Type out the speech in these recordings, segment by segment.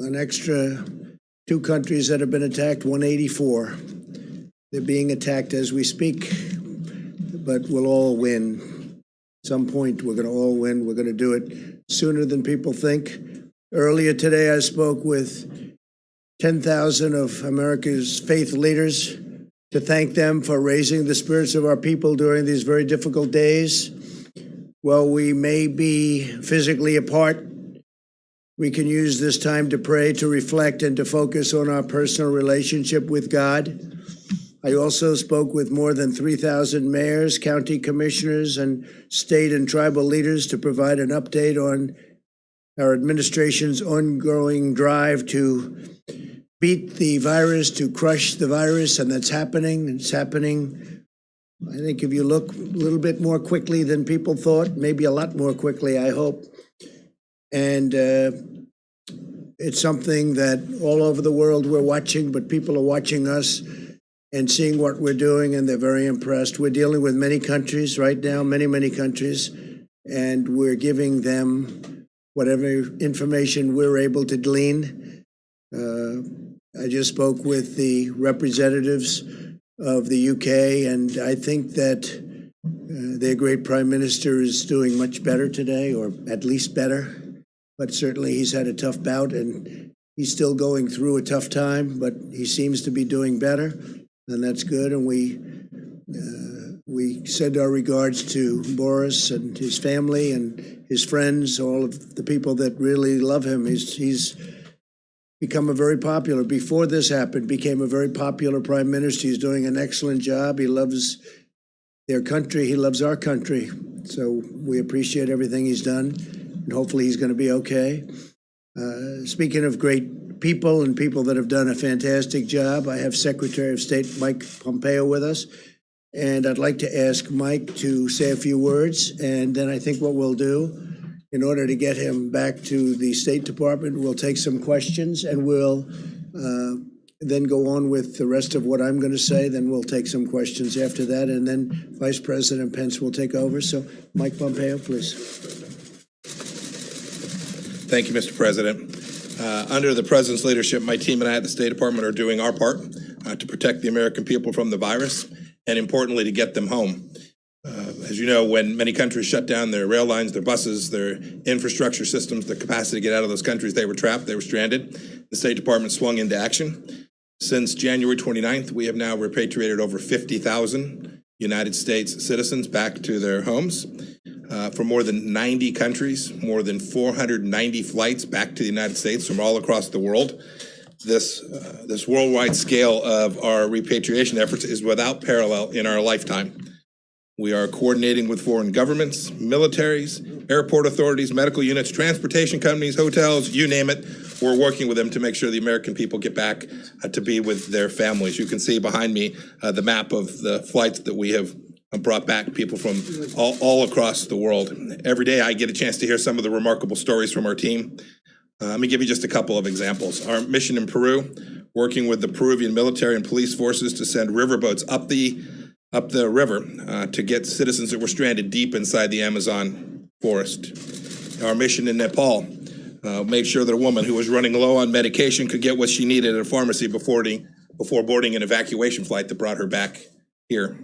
an extra 2 countries that have been attacked, 184. They're being attacked as we speak, but we'll all win. At some point, we're going to all win. We're going to do it sooner than people think. Earlier today, I spoke with 10,000 of America's faith leaders to thank them for raising the spirits of our people during these very difficult days. Well, we may be physically apart. We can use this time to pray, to reflect, and to focus on our personal relationship with God. I also spoke with more than 3,000 mayors, county commissioners, and state and tribal leaders to provide an update on our administration's ongoing drive to beat the virus, to crush the virus, and that's happening. It's happening, I think, if you look a little bit more quickly than people thought, maybe a lot more quickly, I hope. And it's something that all over the world we're watching, but people are watching us and seeing what we're doing, and they're very impressed. We're dealing with many countries right now, many countries, and we're giving them whatever information we're able to glean. I just spoke with the representatives of the UK, and I think that their great prime minister is doing much better today, or at least better. But certainly he's had a tough bout, and he's still going through a tough time, but he seems to be doing better, and that's good. And we send our regards to Boris and his family and his friends, all of the people that really love him. He's become a very popular, before this happened, became a very popular prime minister. He's doing an excellent job. He loves their country. He loves our country. So we appreciate everything he's done, and hopefully he's going to be okay. Speaking of great people and people that have done a fantastic job, I have Secretary of State Mike Pompeo with us, and I'd like to ask Mike to say a few words, and then I think what we'll do, in order to get him back to the State Department, we'll take some questions, and we'll then go on with the rest of what I'm going to say. Then we'll take some questions after that, and then Vice President Pence will take over. So, Mike Pompeo, please. Thank you, Mr. President. Under the President's leadership, my team and I at the State Department are doing our part to protect the American people from the virus, and importantly, to get them home. As you know, when many countries shut down their rail lines, their buses, their infrastructure systems, their capacity to get out of those countries, they were trapped, they were stranded. The State Department swung into action. Since January 29th, we have now repatriated over 50,000 United States citizens back to their homes from more than 90 countries, more than 490 flights back to the United States from all across the world. This worldwide scale of our repatriation efforts is without parallel in our lifetime. We are coordinating with foreign governments, militaries, airport authorities, medical units, transportation companies, hotels, you name it. We're working with them to make sure the American people get back to be with their families. You can see behind me the map of the flights that we have brought back people from all across the world. Every day I get a chance to hear some of the remarkable stories from our team. Let me give you just a couple of examples. Our mission in Peru, working with the Peruvian military and police forces to send riverboats up the river to get citizens that were stranded deep inside the Amazon forest. Our mission in Nepal made sure that a woman who was running low on medication could get what she needed at a pharmacy before boarding an evacuation flight that brought her back here.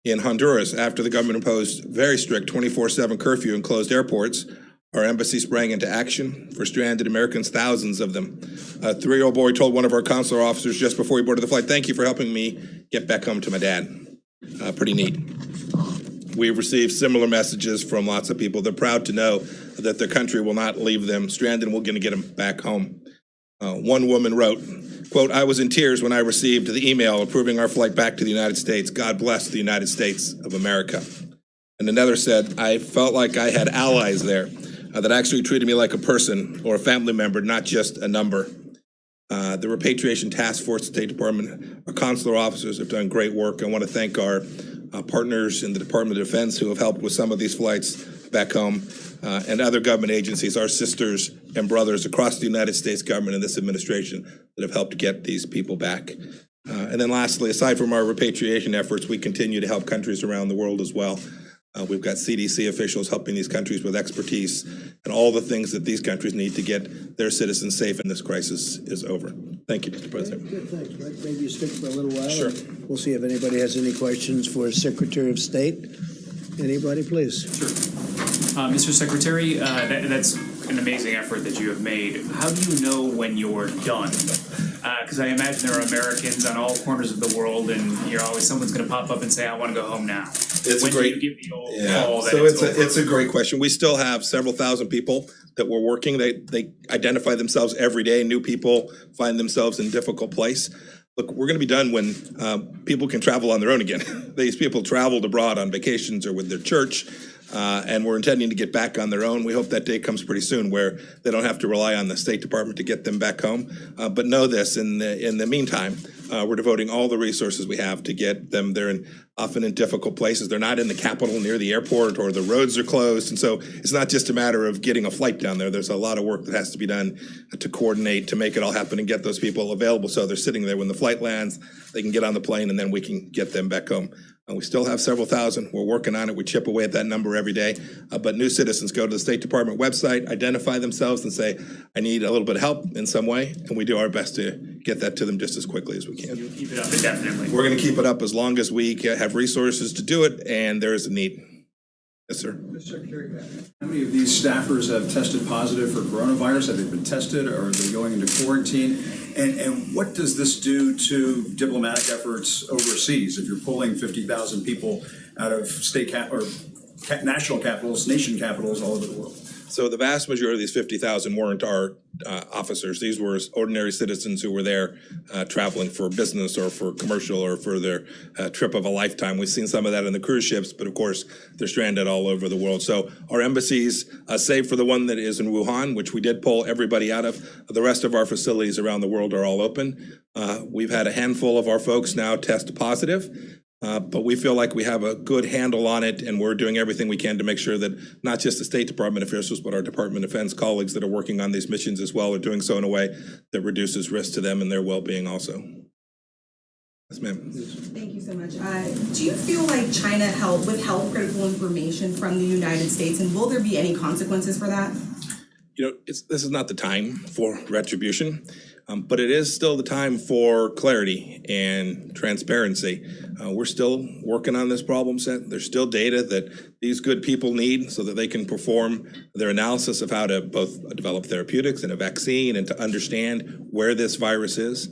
In Honduras, after the government imposed very strict 24/7 curfew and closed airports, our embassy sprang into action for stranded Americans, thousands of them. A 3-year-old boy told one of our consular officers just before he boarded the flight, "Thank you for helping me get back home to my dad." Pretty neat. We've received similar messages from lots of people. They're proud to know that their country will not leave them stranded, and we're going to get them back home. One woman wrote, quote, "I was in tears when I received the email approving our flight back to the United States. God bless the United States of America." And another said, "I felt like I had allies there that actually treated me like a person or a family member, not just a number." The Repatriation Task Force, State Department, our consular officers have done great work. I want to thank our partners in the Department of Defense who have helped with some of these flights back home, and other government agencies, our sisters and brothers across the United States government and this administration that have helped get these people back. And then lastly, aside from our repatriation efforts, we continue to help countries around the world as well. We've got CDC officials helping these countries with expertise and all the things that these countries need to get their citizens safe and this crisis is over. Thank you, Mr. President. Good, thanks, Mike. Maybe you stick for a little while. Sure. We'll see if anybody has any questions for Secretary of State. Anybody, please? Sure. Mr. Secretary, that's an amazing effort that you have made. How do you know when you're done? Because I imagine there are Americans on all corners of the world, and you're always someone's going to pop up and say, "I want to go home now." It's when great. do you give the old Yeah. call that So it's over? it's a great question. We still have several thousand people that we're working. They identify themselves every day. New people find themselves in a difficult place. Look, we're going to be done when people can travel on their own again. These people traveled abroad on vacations or with their church, and we're intending to get back on their own. We hope that day comes pretty soon where they don't have to rely on the State Department to get them back home. But know this, in the meantime, we're devoting all the resources we have to get them there, and often in difficult places. They're not in the capital near the airport, or the roads are closed. And so it's not just a matter of getting a flight down there. There's a lot of work that has to be done to coordinate, to make it all happen and get those people available. So they're sitting there when the flight lands, they can get on the plane, and then we can get them back home. We still have several thousand. We're working on it. We chip away at that number every day. But new citizens go to the State Department website, identify themselves, and say, I need a little bit of help in some way. And we do our best to get that to them just as quickly as we can. You'll keep it up indefinitely. We're going to keep it up as long as we have resources to do it, and there is a need. Yes, sir. Mr. Secretary, how many of these staffers have tested positive for coronavirus? Have they been tested, or are they going into quarantine? And what does this do to diplomatic efforts overseas if you're pulling 50,000 people out of national capitals, nation capitals all over the world? So the vast majority of these 50,000 weren't our officers. These were ordinary citizens who were there traveling for business or for commercial or for their trip of a lifetime. We've seen some of that in the cruise ships, but of course, they're stranded all over the world. So our embassies, save for the one that is in Wuhan, which we did pull everybody out of, the rest of our facilities around the world are all open. We've had a handful of our folks now test positive. But we feel like we have a good handle on it, and we're doing everything we can to make sure that not just the State Department officials, but our Department of Defense colleagues that are working on these missions as well are doing so in a way that reduces risk to them and their well-being also. Yes, ma'am. Thank you so much. Do you feel like China withheld critical information from the United States, and will there be any consequences for that? You know, this is not the time for retribution, but it is still the time for clarity and transparency. We're still working on this problem set. There's still data that these good people need so that they can perform their analysis of how to both develop therapeutics and a vaccine and to understand where this virus is.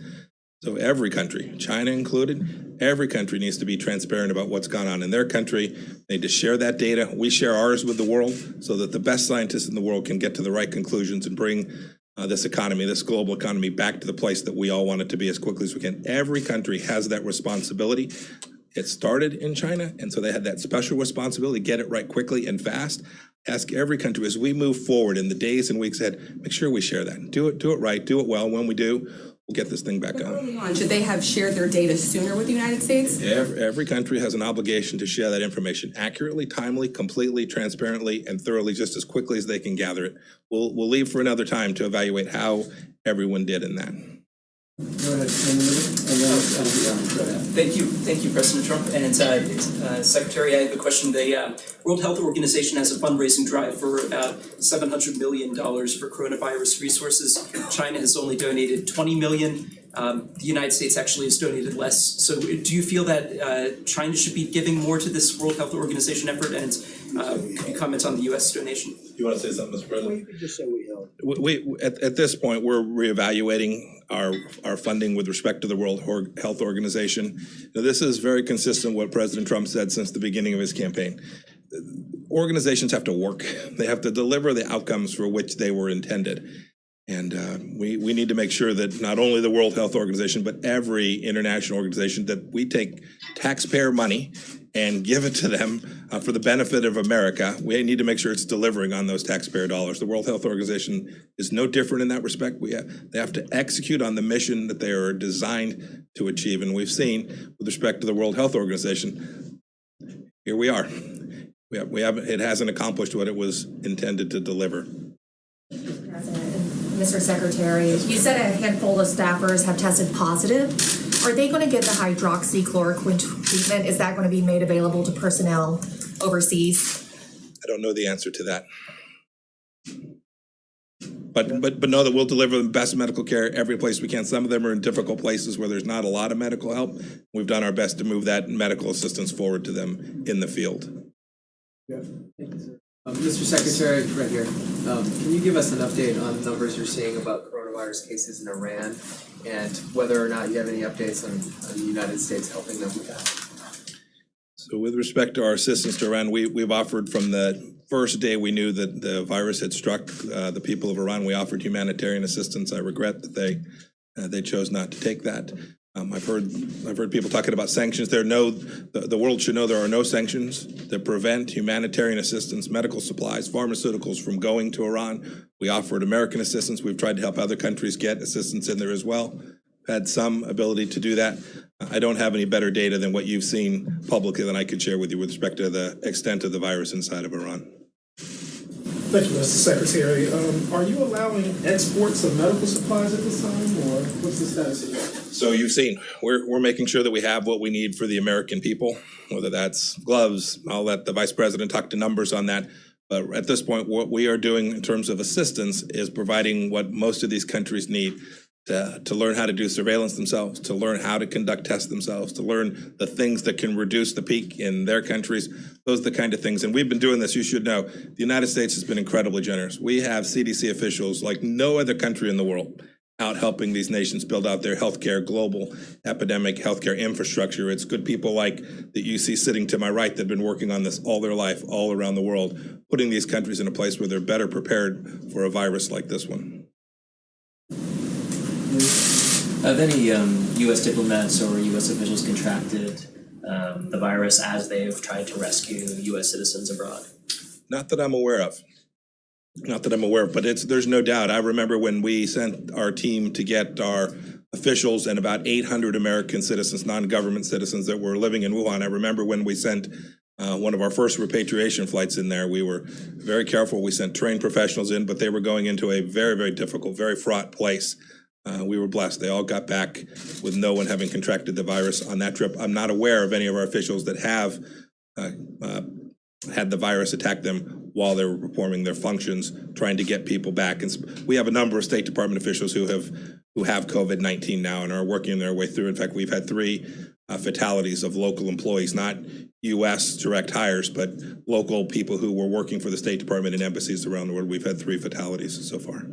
So every country, China included, every country needs to be transparent about what's gone on in their country. They need to share that data. We share ours with the world so that the best scientists in the world can get to the right conclusions and bring this economy, this global economy, back to the place that we all want it to be as quickly as we can. Every country has that responsibility. It started in China, and so they had that special responsibility to get it right quickly and fast. Ask every country as we move forward in the days and weeks ahead, make sure we share that. Do it right, do it well. When we do, we'll get this thing back on. Early on, should they have shared their data sooner with the United States? Every country has an obligation to share that information accurately, timely, completely, transparently, and thoroughly, just as quickly as they can gather it. We'll leave for another time to evaluate how everyone did in that. Go ahead. Thank you, President Trump. And Secretary, I have a question. The World Health Organization has a fundraising drive for about $700 million for coronavirus resources. China has only donated $20 million. The United States actually has donated less. So do you feel that China should be giving more to this World Health Organization effort? And could you comment on the U.S. donation? You want to say something, Mr. President? We just say we help. At this point, we're reevaluating our funding with respect to the World Health Organization. Now, this is very consistent with what President Trump said since the beginning of his campaign. Organizations have to work. They have to deliver the outcomes for which they were intended. And we need to make sure that not only the World Health Organization, but every international organization, that we take taxpayer money and give it to them for the benefit of America. We need to make sure it's delivering on those taxpayer dollars. The World Health Organization is no different in that respect. They have to execute on the mission that they are designed to achieve. And we've seen, with respect to the World Health Organization, here we are. It hasn't accomplished what it was intended to deliver. Mr. Secretary, you said a handful of staffers have tested positive. Are they going to get the hydroxychloroquine treatment? Is that going to be made available to personnel overseas? I don't know the answer to that. But know that we'll deliver the best medical care every place we can. Some of them are in difficult places where there's not a lot of medical help. We've done our best to move that medical assistance forward to them in the field. Mr. Secretary, right here, can you give us an update on the numbers you're seeing about coronavirus cases in Iran and whether or not you have any updates on the United States helping them with that? So with respect to our assistance to Iran, we've offered from the first day we knew that the virus had struck the people of Iran, we offered humanitarian assistance. I regret that they chose not to take that. I've heard people talking about sanctions. The world should know there are no sanctions that prevent humanitarian assistance, medical supplies, pharmaceuticals from going to Iran. We offered American assistance. We've tried to help other countries get assistance in there as well. Had some ability to do that. I don't have any better data than what you've seen publicly than I could share with you with respect to the extent of the virus inside of Iran. Thank you, Mr. Secretary. Are you allowing exports of medical supplies at this time, or what's the status of that? So you've seen, we're making sure that we have what we need for the American people, whether that's gloves. I'll let the Vice President talk to numbers on that. But at this point, what we are doing in terms of assistance is providing what most of these countries need to learn how to do surveillance themselves, to learn how to conduct tests themselves, to learn the things that can reduce the peak in their countries. Those are the kind of things. And we've been doing this, you should know. The United States has been incredibly generous. We have CDC officials like no other country in the world out helping these nations build out their healthcare, global epidemic healthcare infrastructure. It's good people like that you see sitting to my right that have been working on this all their life, all around the world, putting these countries in a place where they're better prepared for a virus like this one. Have any U.S. diplomats or U.S. officials contracted the virus as they've tried to rescue U.S. citizens abroad? Not that I'm aware of. Not that I'm aware of, but there's no doubt. I remember when we sent our team to get our officials and about 800 American citizens, non-government citizens that were living in Wuhan. I remember when we sent one of our first repatriation flights in there, we were very careful. We sent trained professionals in, but they were going into a very, very difficult, very fraught place. We were blessed. They all got back with no one having contracted the virus on that trip. I'm not aware of any of our officials that have had the virus attack them while they were performing their functions, trying to get people back. And we have a number of State Department officials who have COVID-19 now and are working their way through. In fact, we've had 3 fatalities of local employees, not U.S. direct hires, but local people who were working for the State Department and embassies around the world. We've had 3 fatalities so far.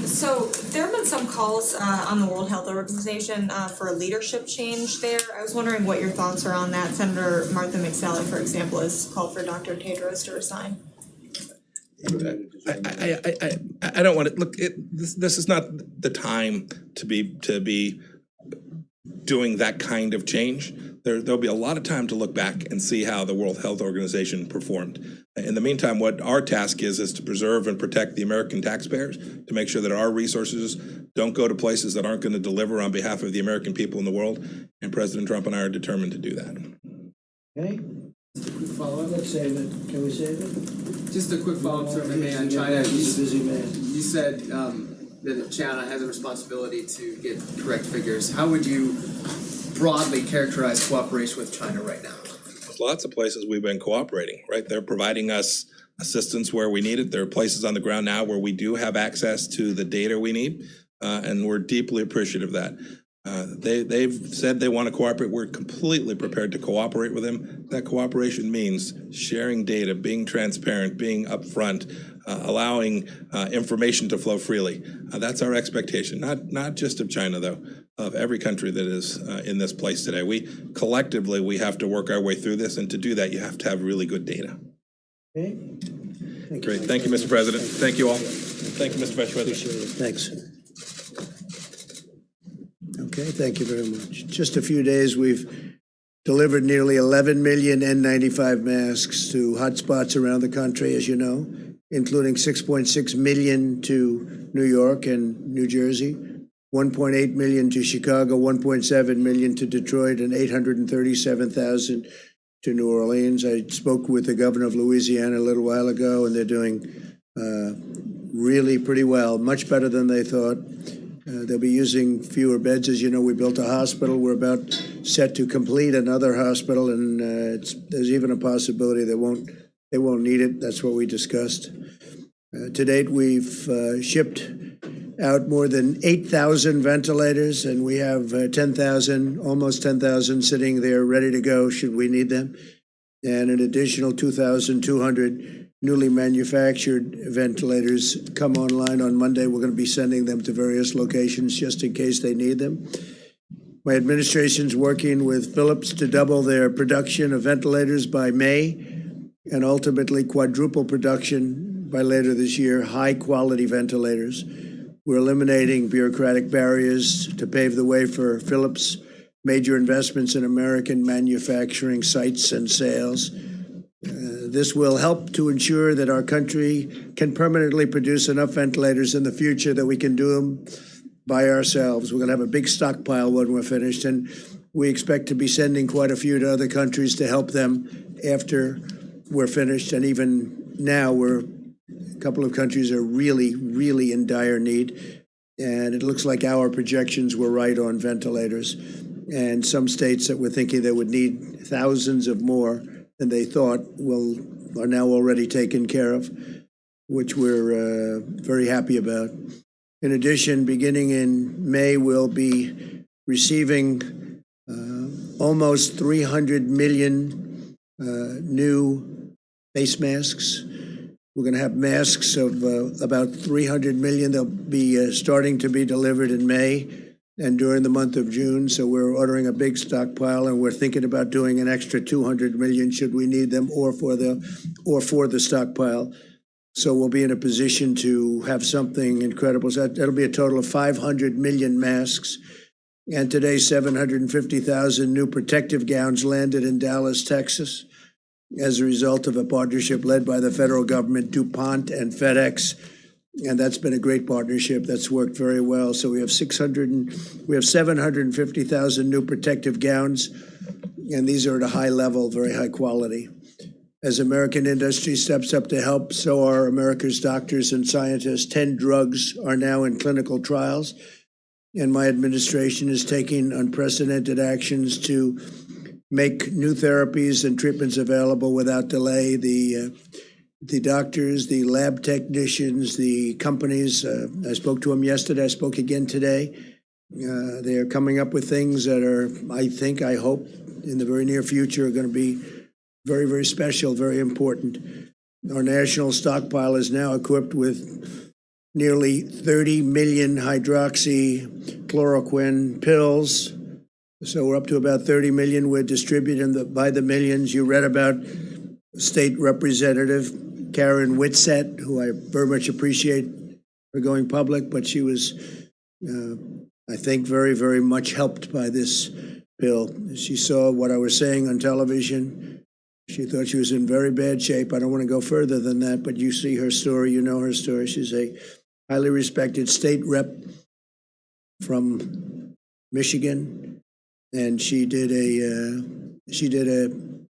So there have been some calls on the World Health Organization for a leadership change there. I was wondering what your thoughts are on that. Senator Martha McSally, for example, has called for Dr. Tedros to resign. I don't want to look. This is not the time to be doing that kind of change. There'll be a lot of time to look back and see how the World Health Organization performed. In the meantime, what our task is to preserve and protect the American taxpayers, to make sure that our resources don't go to places that aren't going to deliver on behalf of the American people in the world. And President Trump and I are determined to do that. Okay? Just a quick follow-up. Let's save it. Can we save it? Just a quick follow-up, sir, if I may, on China. He's a busy man. You said that China has a responsibility to get correct figures. How would you broadly characterize cooperation with China right now? There's lots of places we've been cooperating, right? They're providing us assistance where we need it. There are places on the ground now where we do have access to the data we need, and we're deeply appreciative of that. They've said they want to cooperate. We're completely prepared to cooperate with them. That cooperation means sharing data, being transparent, being upfront, allowing information to flow freely. That's our expectation, not just of China, though, of every country that is in this place today. We have to work our way through this, and to do that, you have to have really good data. Okay? Great. Thank you, Mr. President. Thank you all. Thank you, Mr. Vice President. Appreciate it. Thanks. Okay, thank you very much. Just a few days, we've delivered nearly 11 million N95 masks to hotspots around the country, as you know, including 6.6 million to New York and New Jersey, 1.8 million to Chicago, 1.7 million to Detroit, and 837,000 to New Orleans. I spoke with the governor of Louisiana a little while ago, and they're doing really pretty well, much better than they thought. They'll be using fewer beds. As you know, we built a hospital. We're about set to complete another hospital, and there's even a possibility they won't need it. That's what we discussed. To date, we've shipped out more than 8,000 ventilators, and we have 10,000, almost 10,000 sitting there ready to go should we need them. And an additional 2,200 newly manufactured ventilators come online on Monday. We're going to be sending them to various locations just in case they need them. My administration's working with Philips to double their production of ventilators by May and ultimately quadruple production by later this year, high-quality ventilators. We're eliminating bureaucratic barriers to pave the way for Philips' major investments in American manufacturing sites and sales. This will help to ensure that our country can permanently produce enough ventilators in the future that we can do them by ourselves. We're going to have a big stockpile when we're finished, and we expect to be sending quite a few to other countries to help them after we're finished. And even now, a couple of countries are really, really in dire need. And it looks like our projections were right on ventilators. And some states that were thinking they would need thousands of more than they thought are now already taken care of, which we're very happy about. In addition, beginning in May, we'll be receiving almost 300 million new face masks. We're going to have masks of about 300 million. They'll be starting to be delivered in May and during the month of June. So we're ordering a big stockpile, and we're thinking about doing an extra 200 million should we need them, or for the stockpile. So we'll be in a position to have something incredible. So that'll be a total of 500 million masks. And today, 750,000 new protective gowns landed in Dallas, Texas, as a result of a partnership led by the federal government, DuPont and FedEx. And that's been a great partnership that's worked very well. So we have 750,000 new protective gowns, and these are at a high level, very high quality. As American industry steps up to help, so are America's doctors and scientists. 10 drugs are now in clinical trials, and my administration is taking unprecedented actions to make new therapies and treatments available without delay. The doctors, the lab technicians, the companies, I spoke to them yesterday, I spoke again today. They're coming up with things that are, I hope, in the very near future are going to be very, very special, very important. Our national stockpile is now equipped with nearly 30 million hydroxychloroquine pills. So we're up to about 30 million. We're distributing by the millions. You read about State Representative Karen Whitsett, who I very much appreciate for going public, but she was, I think, very, very much helped by this bill. She saw what I was saying on television. She thought she was in very bad shape. I don't want to go further than that, but you see her story, you know her story. She's a highly respected state rep from Michigan, and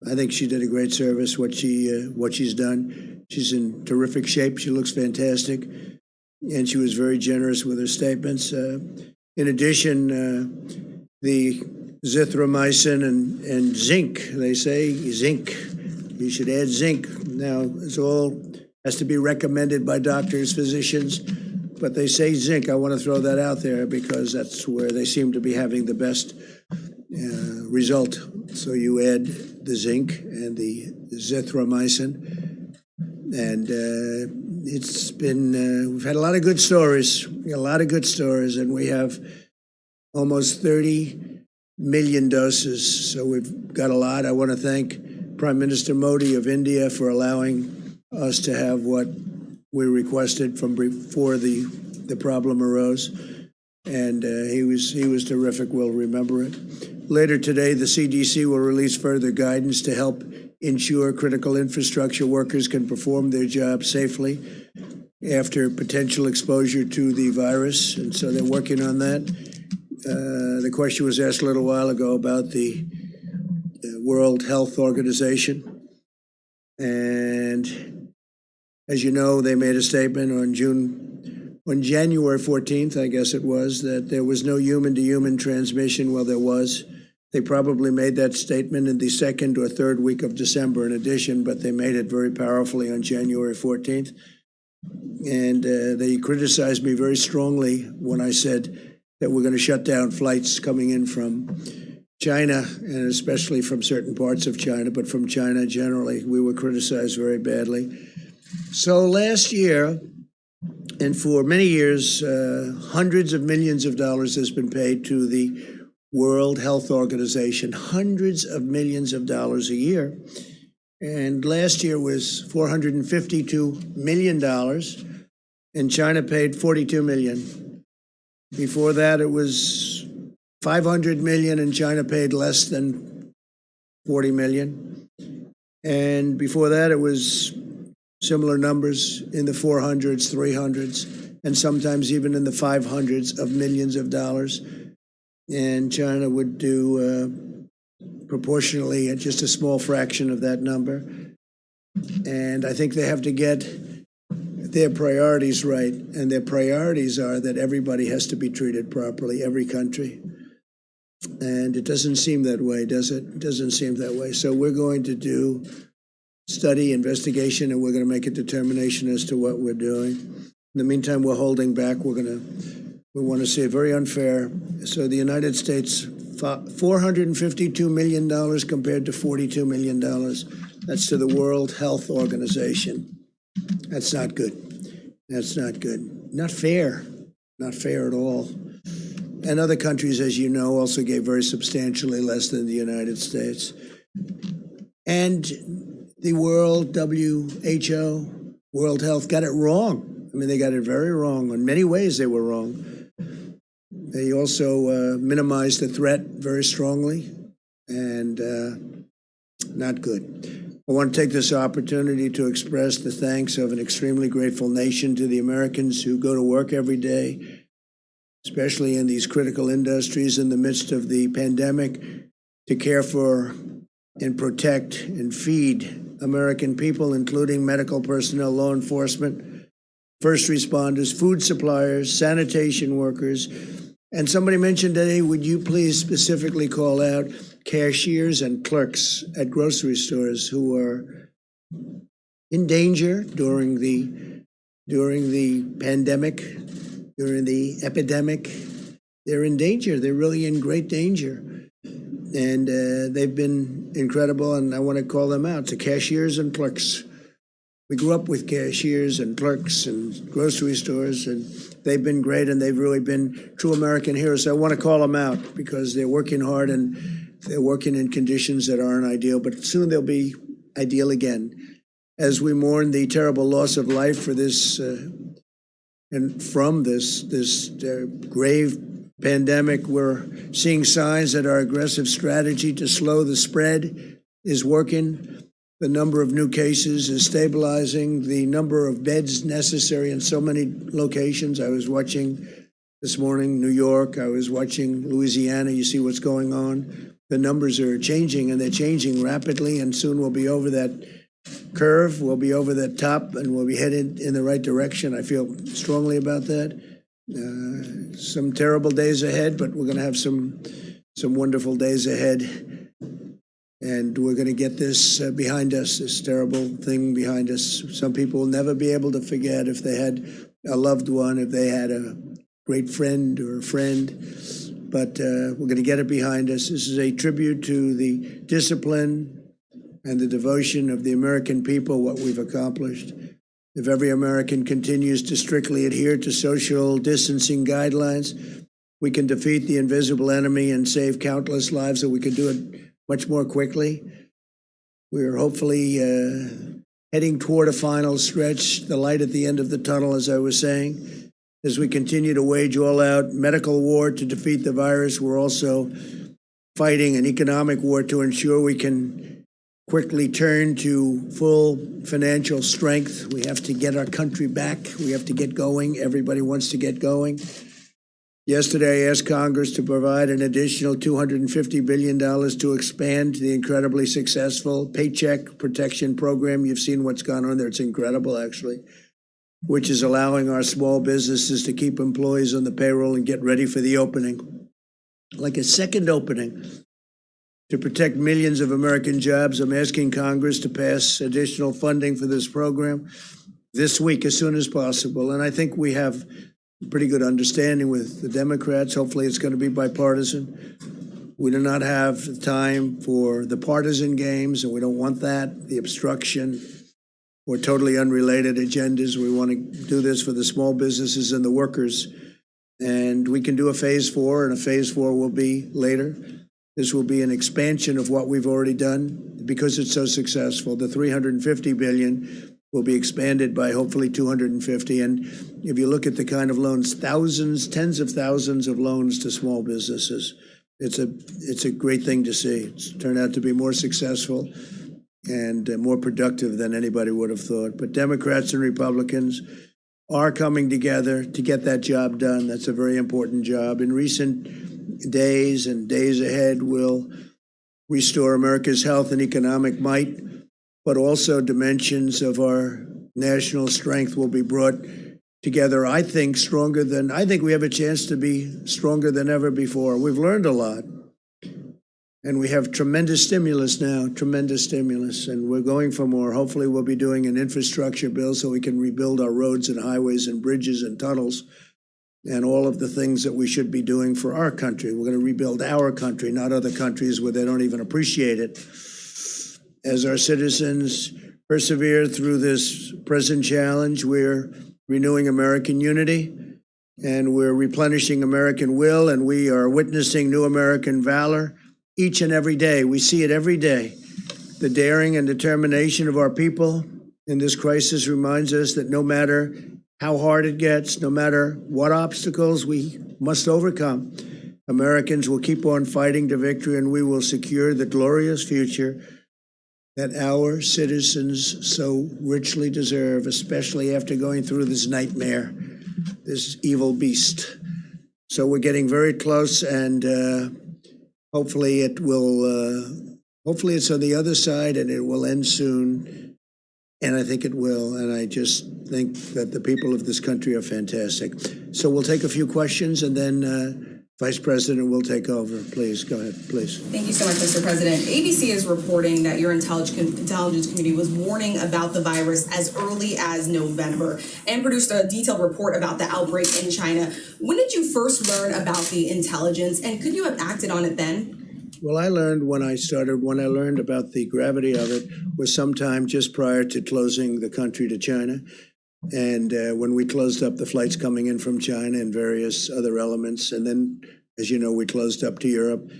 I think she did a great service, what she's done. She's in terrific shape. She looks fantastic, and she was very generous with her statements. In addition, the zithromycin and zinc, they say zinc. You should add zinc. Now, it's all has to be recommended by doctors, physicians, but they say zinc. I want to throw that out there because that's where they seem to be having the best result. So you add the zinc and the zithromycin, and it's been, we've had a lot of good stories, and we have almost 30 million doses. So we've got a lot. I want to thank Prime Minister Modi of India for allowing us to have what we requested from before the problem arose. And he was terrific. We'll remember it. Later today, the CDC will release further guidance to help ensure critical infrastructure workers can perform their jobs safely after potential exposure to the virus. And so they're working on that. The question was asked a little while ago about the World Health Organization. And as you know, they made a statement on June on January 14th, I guess it was, that there was no human-to-human transmission. Well, there was. They probably made that statement in the second or third week of December in addition, but they made it very powerfully on January 14th. And they criticized me very strongly when I said that we're going to shut down flights coming in from China, and especially from certain parts of China, but from China generally. We were criticized very badly. So last year, and for many years, hundreds of millions of dollars has been paid to the World Health Organization, hundreds of millions of dollars a year. And last year was $452 million, and China paid $42 million. Before that, it was $500 million, and China paid less than $40 million. And before that, it was similar numbers in the 400s, 300s, and sometimes even in the 500s of millions of dollars. And China would do proportionally at just a small fraction of that number. And I think they have to get their priorities right. And their priorities are that everybody has to be treated properly, every country. And it doesn't seem that way, does it? It doesn't seem that way. So we're going to do study, investigation, and we're going to make a determination as to what we're doing. In the meantime, we're holding back. We want to say it very unfair. So the United States, $452 million compared to $42 million. That's to the World Health Organization. That's not good. That's not good. Not fair. Not fair at all. And other countries, as you know, also gave very substantially less than the United States. And the World WHO, World Health, got it wrong. I mean, they got it very wrong. In many ways, they were wrong. They also minimized the threat very strongly, and not good. I want to take this opportunity to express the thanks of an extremely grateful nation to the Americans who go to work every day, especially in these critical industries in the midst of the pandemic, to care for and protect and feed American people, including medical personnel, law enforcement, first responders, food suppliers, sanitation workers. And somebody mentioned today, would you please specifically call out cashiers and clerks at grocery stores who are in danger during the pandemic, during the epidemic. They're in danger. They're really in great danger. And they've been incredible, and I want to call them out. To cashiers and clerks. We grew up with cashiers and clerks and grocery stores, and they've been great, and they've really been true American heroes. So I want to call them out because they're working hard, and they're working in conditions that aren't ideal, but soon they'll be ideal again. As we mourn the terrible loss of life for this and from this grave pandemic, we're seeing signs that our aggressive strategy to slow the spread is working. The number of new cases is stabilizing. The number of beds necessary in so many locations. I was watching this morning New York. I was watching Louisiana. You see what's going on. The numbers are changing, and they're changing rapidly, and soon we'll be over that curve. We'll be over that top, and we'll be headed in the right direction. I feel strongly about that. Some terrible days ahead, but we're going to have some wonderful days ahead. And we're going to get this behind us, this terrible thing behind us. Some people will never be able to forget if they had a loved one, if they had a great friend or a friend. But we're going to get it behind us. This is a tribute to the discipline and the devotion of the American people, what we've accomplished. If every American continues to strictly adhere to social distancing guidelines, we can defeat the invisible enemy and save countless lives, so we can do it much more quickly. We're hopefully heading toward a final stretch, the light at the end of the tunnel, as I was saying. As we continue to wage all-out medical war to defeat the virus, we're also fighting an economic war to ensure we can quickly turn to full financial strength. We have to get our country back. We have to get going. Everybody wants to get going. Yesterday, I asked Congress to provide an additional $250 billion to expand the incredibly successful Paycheck Protection Program. You've seen what's gone on there. It's incredible, actually. which is allowing our small businesses to keep employees on the payroll and get ready for the opening. Like a second opening to protect millions of American jobs, I'm asking Congress to pass additional funding for this program this week as soon as possible. And I think we have a pretty good understanding with the Democrats. Hopefully it's going to be bipartisan. We do not have time for the partisan games, and we don't want that, the obstruction or totally unrelated agendas. We want to do this for the small businesses and the workers. And we can do a phase 4, and a phase 4 will be later. This will be an expansion of what we've already done because it's so successful. The $350 billion will be expanded by hopefully 250. And if you look at the kind of loans, thousands, tens of thousands of loans to small businesses, it's a great thing to see. It's turned out to be more successful and more productive than anybody would have thought. But Democrats and Republicans are coming together to get that job done. That's a very important job. In recent days and days ahead, we'll restore America's health and economic might, but also dimensions of our national strength will be brought together, I think we have a chance to be stronger than ever before. We've learned a lot. And we have tremendous stimulus now, and we're going for more. Hopefully we'll be doing an infrastructure bill so we can rebuild our roads and highways and bridges and tunnels and all of the things that we should be doing for our country. We're going to rebuild our country, not other countries where they don't even appreciate it. As our citizens persevere through this present challenge, we're renewing American unity, and we're replenishing American will, and we are witnessing new American valor. Each and every day, we see it every day. The daring and determination of our people in this crisis reminds us that no matter how hard it gets, no matter what obstacles we must overcome, Americans will keep on fighting to victory, and we will secure the glorious future that our citizens so richly deserve, especially after going through this nightmare, this evil beast. So we're getting very close, and hopefully it will, hopefully it's on the other side and it will end soon. And I think it will. And I just think that the people of this country are fantastic. So we'll take a few questions and then Vice President will take over. Please, go ahead, please. Thank you so much, Mr. President. ABC is reporting that your intelligence committee was warning about the virus as early as November and produced a detailed report about the outbreak in China. When did you first learn about the intelligence, and could you have acted on it then? Well, I learned when I learned about the gravity of it was sometime just prior to closing the country to China. And when we closed up the flights coming in from China and various other elements, and then, as you know, we closed up to Europe.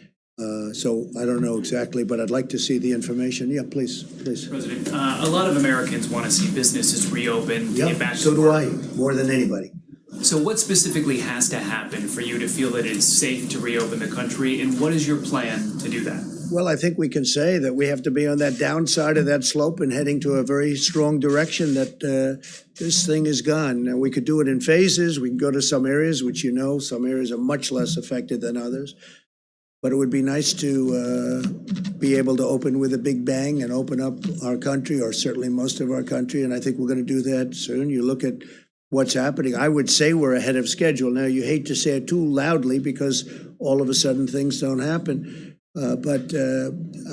So I don't know exactly, but I'd like to see the information. Yeah, please. President, a lot of Americans want to see businesses reopen, get back to work. So do I, more than anybody. So what specifically has to happen for you to feel that it's safe to reopen the country, and what is your plan to do that? Well, I think we can say that we have to be on that downside of that slope and heading to a very strong direction that this thing is gone. Now, we could do it in phases. We can go to some areas, which some areas are much less affected than others. But it would be nice to be able to open with a big bang and open up our country, or certainly most of our country. And I think we're going to do that soon. You look at what's happening. I would say we're ahead of schedule. Now, you hate to say it too loudly because all of a sudden things don't happen. But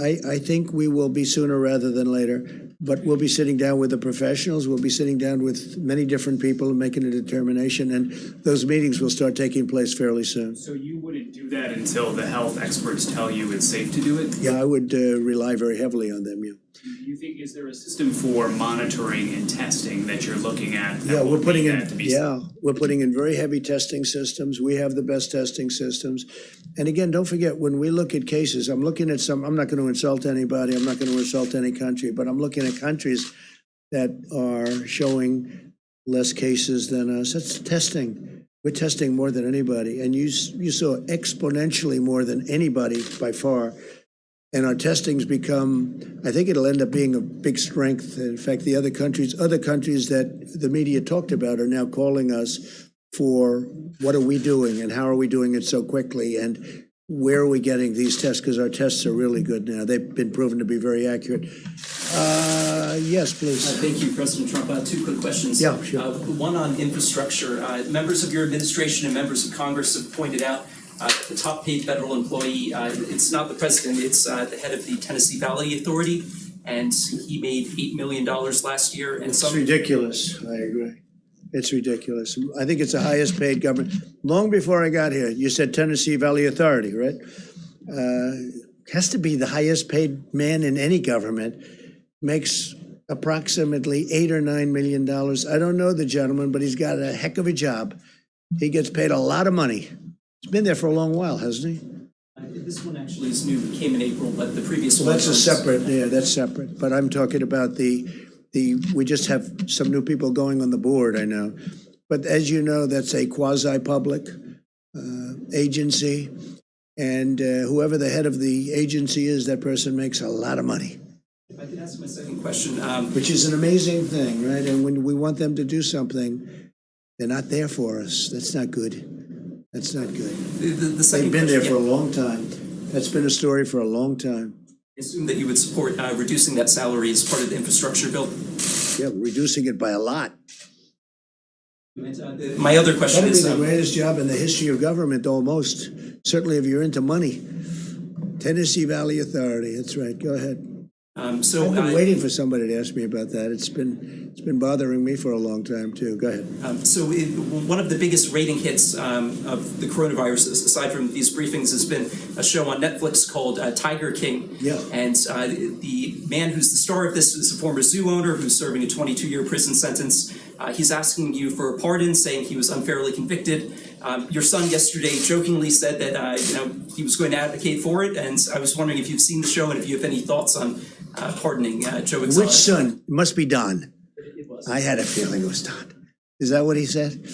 I think we will be sooner rather than later. But we'll be sitting down with the professionals. We'll be sitting down with many different people and making a determination. And those meetings will start taking place fairly soon. So you wouldn't do that until the health experts tell you it's safe to do it? Yeah, I would rely very heavily on them, yeah. Do you think, is there a system for monitoring and testing that you're looking at? Yeah, we're putting in very heavy testing systems. We have the best testing systems. And again, don't forget, when we look at cases, I'm looking at I'm not going to insult anybody, I'm not going to insult any country, but I'm looking at countries that are showing less cases than us. That's testing. We're testing more than anybody. And you saw exponentially more than anybody by far. And our testing's become, I think it'll end up being a big strength. In fact, the other countries that the media talked about are now calling us for what are we doing and how are we doing it so quickly. And where are we getting these tests? Because our tests are really good now. They've been proven to be very accurate. Yes, please. Thank you, President Trump. Two quick questions. Yeah, sure. One on infrastructure. Members of your administration and members of Congress have pointed out the top paid federal employee, it's not the president, it's the head of the Tennessee Valley Authority, and he made $8 million last year. And It's ridiculous. I agree. It's ridiculous. I think it's the highest paid government. Long before I got here, you said Tennessee Valley Authority, right? Has to be the highest paid man in any government. Makes approximately $8 or $9 million. I don't know the gentleman, but he's got a heck of a job. He gets paid a lot of money. He's been there for a long while, hasn't he? This one actually is new, it came in April, but the previous one. That's a separate, yeah, that's separate. But I'm talking about the, we just have some new people going on the board, I know. But as you know, that's a quasi-public agency. And whoever the head of the agency is, that person makes a lot of money. If I could ask my second question. Which is an amazing thing, right? And when we want them to do something, they're not there for us. That's not good. That's not good. The second They've been there question, for a long time. That's been a story for a long time. I assume that you would support reducing that salary as part of the infrastructure bill. Yeah, reducing it by a lot. My other question That'd be is. the greatest job in the history of government, almost. Certainly if you're into money. Tennessee Valley Authority, that's right. Go ahead. I've been waiting for somebody to ask me about that. It's been bothering me for a long time too. Go ahead. One of the biggest rating hits of the coronavirus, aside from these briefings, has been a show on Netflix called Tiger King. Yeah. And the man who's the star of this is a former zoo owner who's serving a 22-year prison sentence. He's asking you for a pardon, saying he was unfairly convicted. Your son yesterday jokingly said that he was going to advocate for it, and I was wondering if you've seen the show and if you have any thoughts on pardoning Joe Exotic. Which son? It must be Don. I had a feeling it was Don. Is that what he said?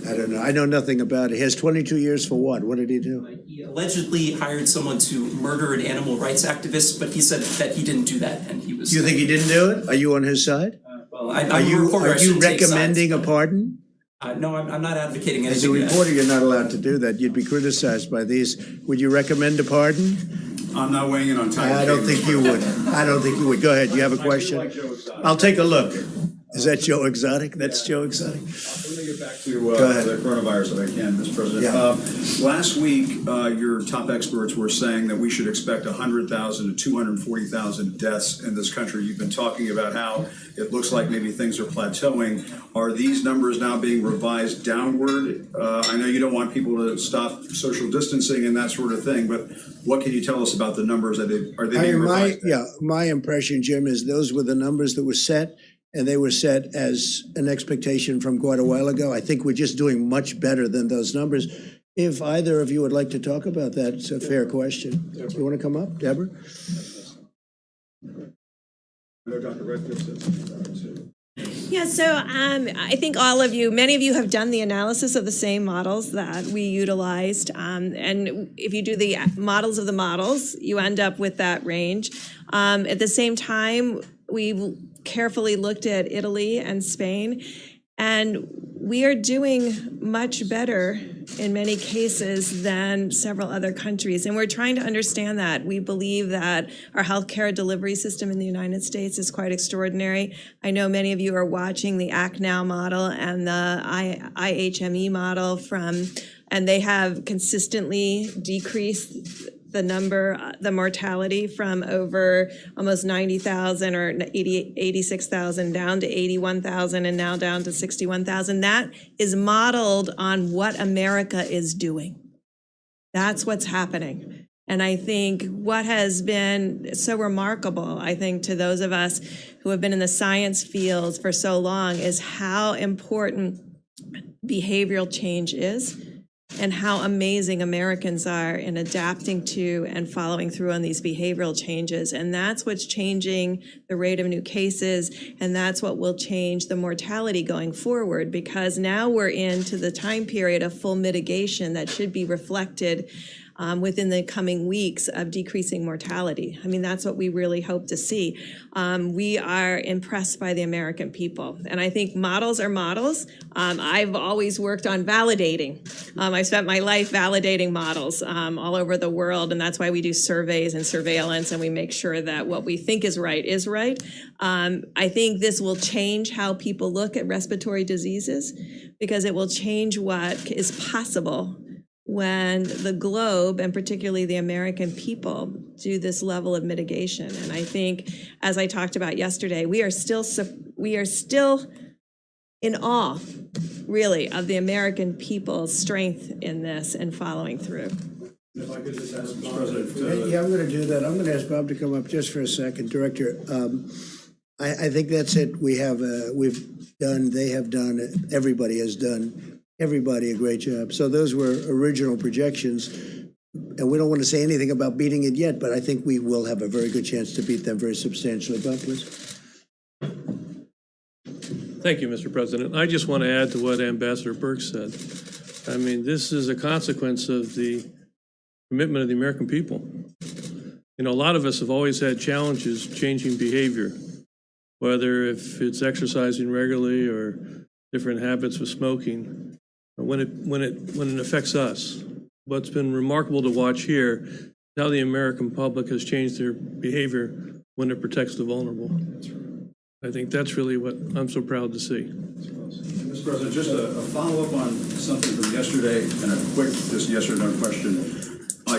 I don't know. I know nothing about it. He has 22 years for what? What did he do? He allegedly hired someone to murder an animal rights activist, but he said that he didn't do that, and he was. You think he didn't do it? Are you on his side? Well, I'm are a reporter. Are you recommending a pardon? No, I'm not advocating anything. As a reporter, you're not allowed to do that. You'd be criticized by these. Would you recommend a pardon? I'm not weighing in on Tiger I don't think you would. I don't think you would. Go ahead. You have a question? I'll take a look. Is that Joe Exotic? That's Joe Exotic. Let me get back to the coronavirus if I can, Mr. President. Yeah. Last week, your top experts were saying that we should expect 100,000 to 240,000 deaths in this country. You've been talking about how it looks like maybe things are plateauing. Are these numbers now being revised downward? I know you don't want people to stop social distancing and that sort of thing, but what can you tell us about the numbers? Are they being revised? My impression, Jim, is those were the numbers that were set. And they were set as an expectation from quite a while ago. I think we're just doing much better than those numbers. If either of you would like to talk about that, it's a fair question. Do you want to come up, Deborah? Yeah, so I think many of you have done the analysis of the same models that we utilized. And if you do the models of the models, you end up with that range. At the same time, we carefully looked at Italy and Spain, and we are doing much better in many cases than several other countries. And we're trying to understand that. We believe that our healthcare delivery system in the United States is quite extraordinary. I know many of you are watching the Act Now model and the IHME model and they have consistently decreased the mortality from over almost 90,000 or 86,000 down to 81,000 and now down to 61,000. That is modeled on what America is doing. That's what's happening. And I think what has been so remarkable, I think, to those of us who have been in the science fields for so long is how important behavioral change is, and how amazing Americans are in adapting to and following through on these behavioral changes. And that's what's changing the rate of new cases, and that's what will change the mortality going forward, because now we're into the time period of full mitigation that should be reflected within the coming weeks of decreasing mortality. I mean, that's what we really hope to see. We are impressed by the American people. And I think models are models. I've always worked on validating. I spent my life validating models all over the world, and that's why we do surveys and surveillance, and we make sure that what we think is right is right. I think this will change how people look at respiratory diseases, because it will change what is possible when the globe, and particularly the American people, do this level of mitigation. And I think, as I talked about yesterday, we are still in awe, really, of the American people's strength in this and following through. If I could just ask Mr. President. Yeah, I'm going to do that. I'm going to ask Bob to come up just for a second. Director, I think that's it. They have done, everybody has done, everybody a great job. So those were original projections, and we don't want to say anything about beating it yet, but I think we will have a very good chance to beat them very substantially. Bob, please. Thank you, Mr. President. I just want to add to what Ambassador Burke said. I mean, this is a consequence of the commitment of the American people. You know, a lot of us have always had challenges changing behavior, whether if it's exercising regularly or different habits with smoking. When it affects us, what's been remarkable to watch here is how the American public has changed their behavior when it protects the vulnerable. I think that's really what I'm so proud to see. Mr. President, just a follow-up on something from yesterday and a quick just yes or no question.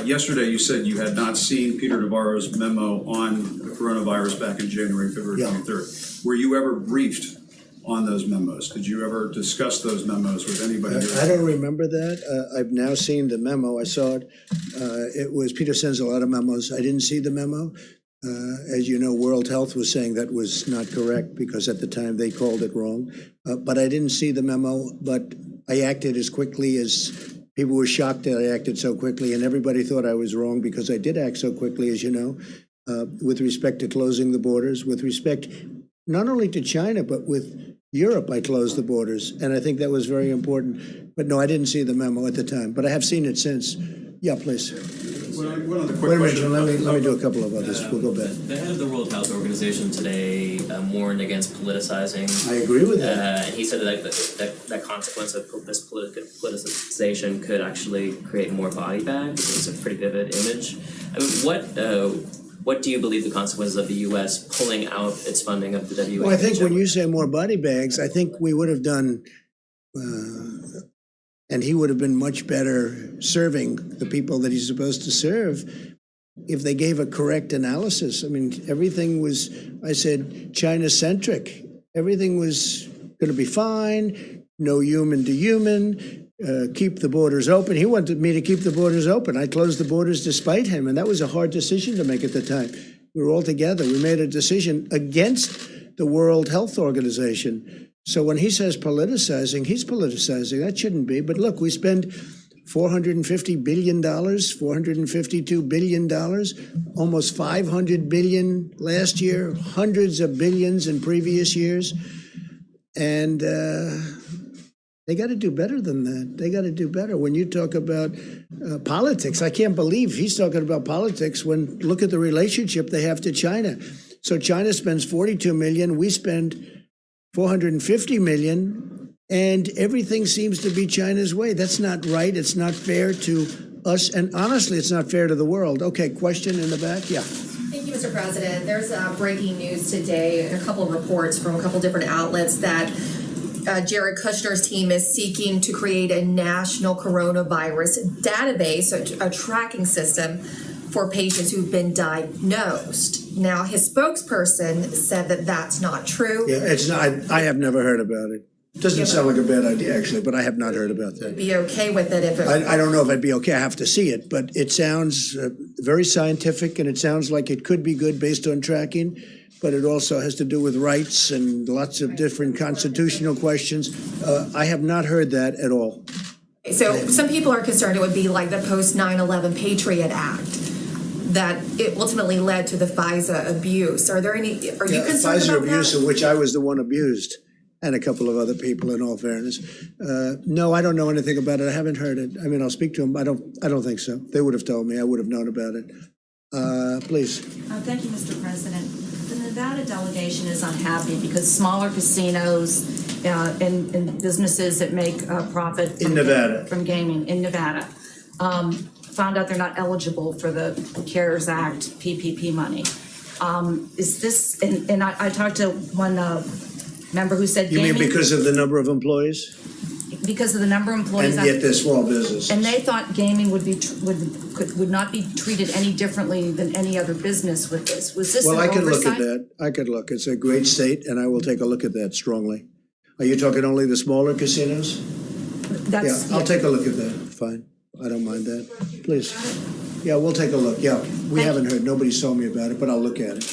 Yesterday, you said you had not seen Peter Navarro's memo on the coronavirus back in January, February 23rd. Were you ever briefed on those memos? Did you ever discuss those memos with anybody? I don't remember that. I've now seen the memo. I saw it. It was, Peter sends a lot of memos. I didn't see the memo. As you know, World Health was saying that was not correct because at the time they called it wrong. But I didn't see the memo, but I acted as quickly as people were shocked that I acted so quickly, and everybody thought I was wrong because I did act so quickly, as you know, with respect to closing the borders, with respect not only to China, but with Europe, I closed the borders, and I think that was very important. But no, I didn't see the memo at the time, but I have seen it since. Yeah, please. One other quick Wait a minute, question. John, let me do a couple of others. We'll go back. The head of the World Health Organization today warned against politicizing. I agree with that. And he said that consequence of this politicization could actually create more body bags. It's a pretty vivid image. I mean, what do you believe the consequences of the U.S. pulling out its funding of the WHO? Well, I think when you say more body bags, I think we would have done, and he would have been much better serving the people that he's supposed to serve if they gave a correct analysis. I mean, everything was, I said, China-centric. Everything was going to be fine, no human to human, keep the borders open. He wanted me to keep the borders open. I closed the borders despite him, and that was a hard decision to make at the time. We were all together. We made a decision against the World Health Organization. So when he says politicizing, he's politicizing. That shouldn't be. But look, we spend $450 billion, $452 billion, almost $500 billion last year, hundreds of billions in previous years. And they got to do better than that. They got to do better. When you talk about politics, I can't believe he's talking about politics when look at the relationship they have to China. So China spends $42 million, we spend $450 million, and everything seems to be China's way. That's not right. It's not fair to us, and honestly, it's not fair to the world. Okay, question in the back? Yeah. Thank you, Mr. President. There's breaking news today and a couple of reports from a couple different outlets that Jared Kushner's team is seeking to create a national coronavirus database, a tracking system for patients who've been diagnosed. Now, his spokesperson said that that's not true. Yeah, it's not. I have never heard about it. Doesn't sound like a bad idea, actually, but I have not heard about that. Be okay with it if it... I don't know if I'd be okay. I have to see it, but it sounds very scientific, and it sounds like it could be good based on tracking, but it also has to do with rights and lots of different constitutional questions. I have not heard that at all. So some people are concerned it would be like the post-9/11 Patriot Act, that it ultimately led to the FISA abuse. Are you concerned FISA about abuse that? of which I was the one abused. and a couple of other people, in all fairness. No, I don't know anything about it. I haven't heard it. I mean, I'll speak to them. I don't think so. They would have told me. I would have known about it. Please. Thank you, Mr. President. The Nevada delegation is unhappy because smaller casinos and businesses that make profit from gaming in Nevada found out they're not eligible for the CARES Act PPP money. Is this, and I talked to one member who said You gaming. mean because of the number of employees? Because of the number of employees. And yet they're small businesses. And they thought gaming would not be treated any differently than any other business with this. Was this an Well, I oversight? could look at that. I could look. It's a great state, and I will take a look at that strongly. Are you talking only the smaller casinos? That's, Yeah, I'll take a look at that. Fine. I don't mind that. Please. Yeah, we'll take a look. Yeah, we haven't heard. Nobody's told me about it, but I'll look at it.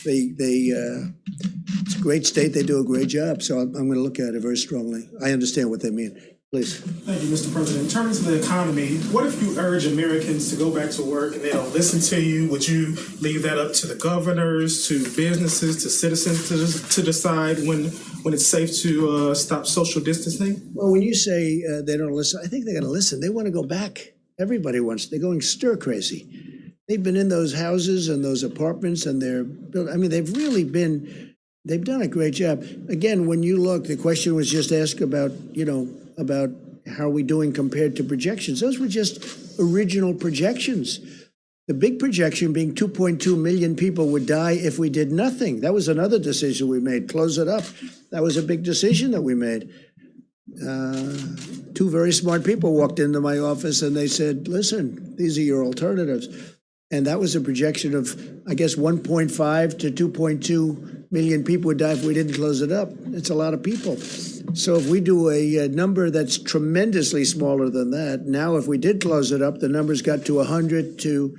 It's a great state. They do a great job, so I'm going to look at it very strongly. I understand what they mean. Please. Thank you, Mr. President. In terms of the economy, what if you urge Americans to go back to work and they don't listen to you? Would you leave that up to the governors, to businesses, to citizens to decide when it's safe to stop social distancing? Well, when you say they don't listen, I think they're going to listen. They want to go back. Everybody wants. They're going stir crazy. They've been in those houses and those apartments, and they've done a great job. Again, when you look, the question was just asked about how are we doing compared to projections. Those were just original projections. The big projection being 2.2 million people would die if we did nothing. That was another decision we made, close it up. That was a big decision that we made. Two very smart people walked into my office and they said, listen, these are your alternatives. And that was a projection of, I guess, 1.5 to 2.2 million people would die if we didn't close it up. It's a lot of people. So if we do a number that's tremendously smaller than that, now if we did close it up, the numbers got to 100 to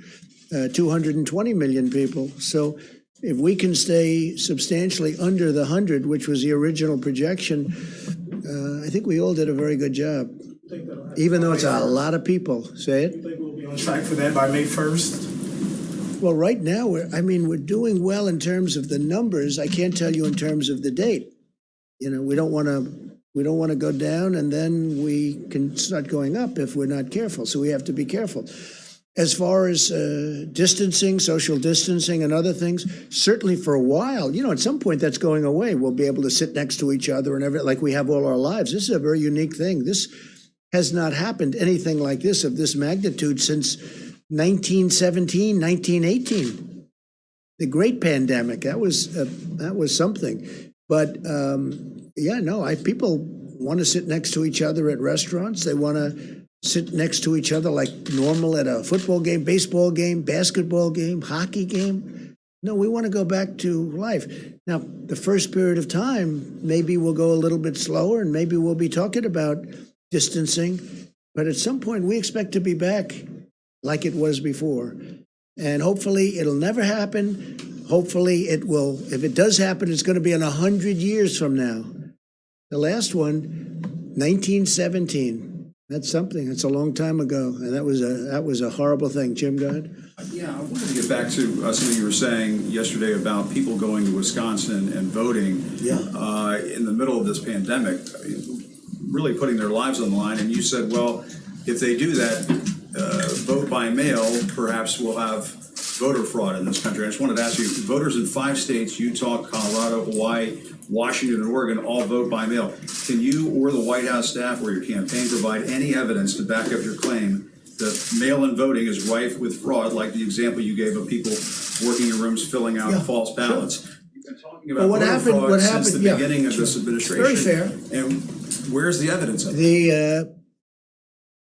220 million people. So if we can stay substantially under the 100, which was the original projection, I think we all did a very good job. Even though it's a lot of people. Say it. You think we'll be on track for that by May 1st? Well, right now, we're doing well in terms of the numbers. I can't tell you in terms of the date. We don't want to go down, and then we can start going up if we're not careful. So we have to be careful. As far as distancing, social distancing, and other things, certainly for a while, at some point that's going away. We'll be able to sit next to each other and everything like we have all our lives. This is a very unique thing. This has not happened anything like this of this magnitude since 1917, 1918, the great pandemic. That was something. But people want to sit next to each other at restaurants. They want to sit next to each other like normal at a football game, baseball game, basketball game, hockey game. No, we want to go back to life. Now, the first period of time, maybe we'll go a little bit slower, and maybe we'll be talking about distancing. But at some point, we expect to be back like it was before. And hopefully it'll never happen. Hopefully it will. If it does happen, it's going to be in 100 years from now. The last one, 1917. That's something. It's a long time ago. And that was a horrible thing. Jim, go ahead. Yeah, I wanted to get back to something you were saying yesterday about people going to Wisconsin and voting in the middle of this pandemic, really putting their lives on the line. And you said, well, if they do that, vote by mail, perhaps we'll have voter fraud in this country. I just wanted to ask you, voters in 5 states, Utah, Colorado, Hawaii, Washington, and Oregon, all vote by mail. Can you or the White House staff or your campaign provide any evidence to back up your claim that mail-in voting is rife with fraud, like the example you gave of people working in rooms filling out false ballots? Sure. You've been talking about voter fraud since the beginning of this administration. Very fair. And where's the evidence of it?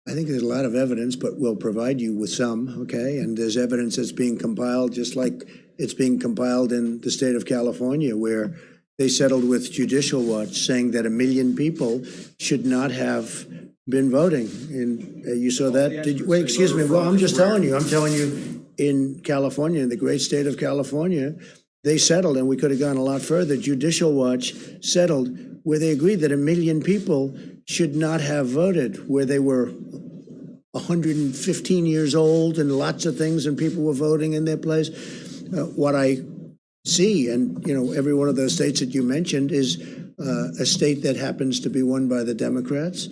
I think there's a lot of evidence, but we'll provide you with some, okay? And there's evidence that's being compiled, just like it's being compiled in the state of California, where they settled with Judicial Watch saying that 1 million people should not have been voting. And you saw that? Did you, wait, excuse me. Well, I'm just telling you. I'm telling you, in California, in the great state of California, they settled, and we could have gone a lot further. Judicial Watch settled where they agreed that 1 million people should not have voted, where they were 115 years old and lots of things, and people were voting in their place. What I see, and every one of those states that you mentioned, is a state that happens to be won by the Democrats.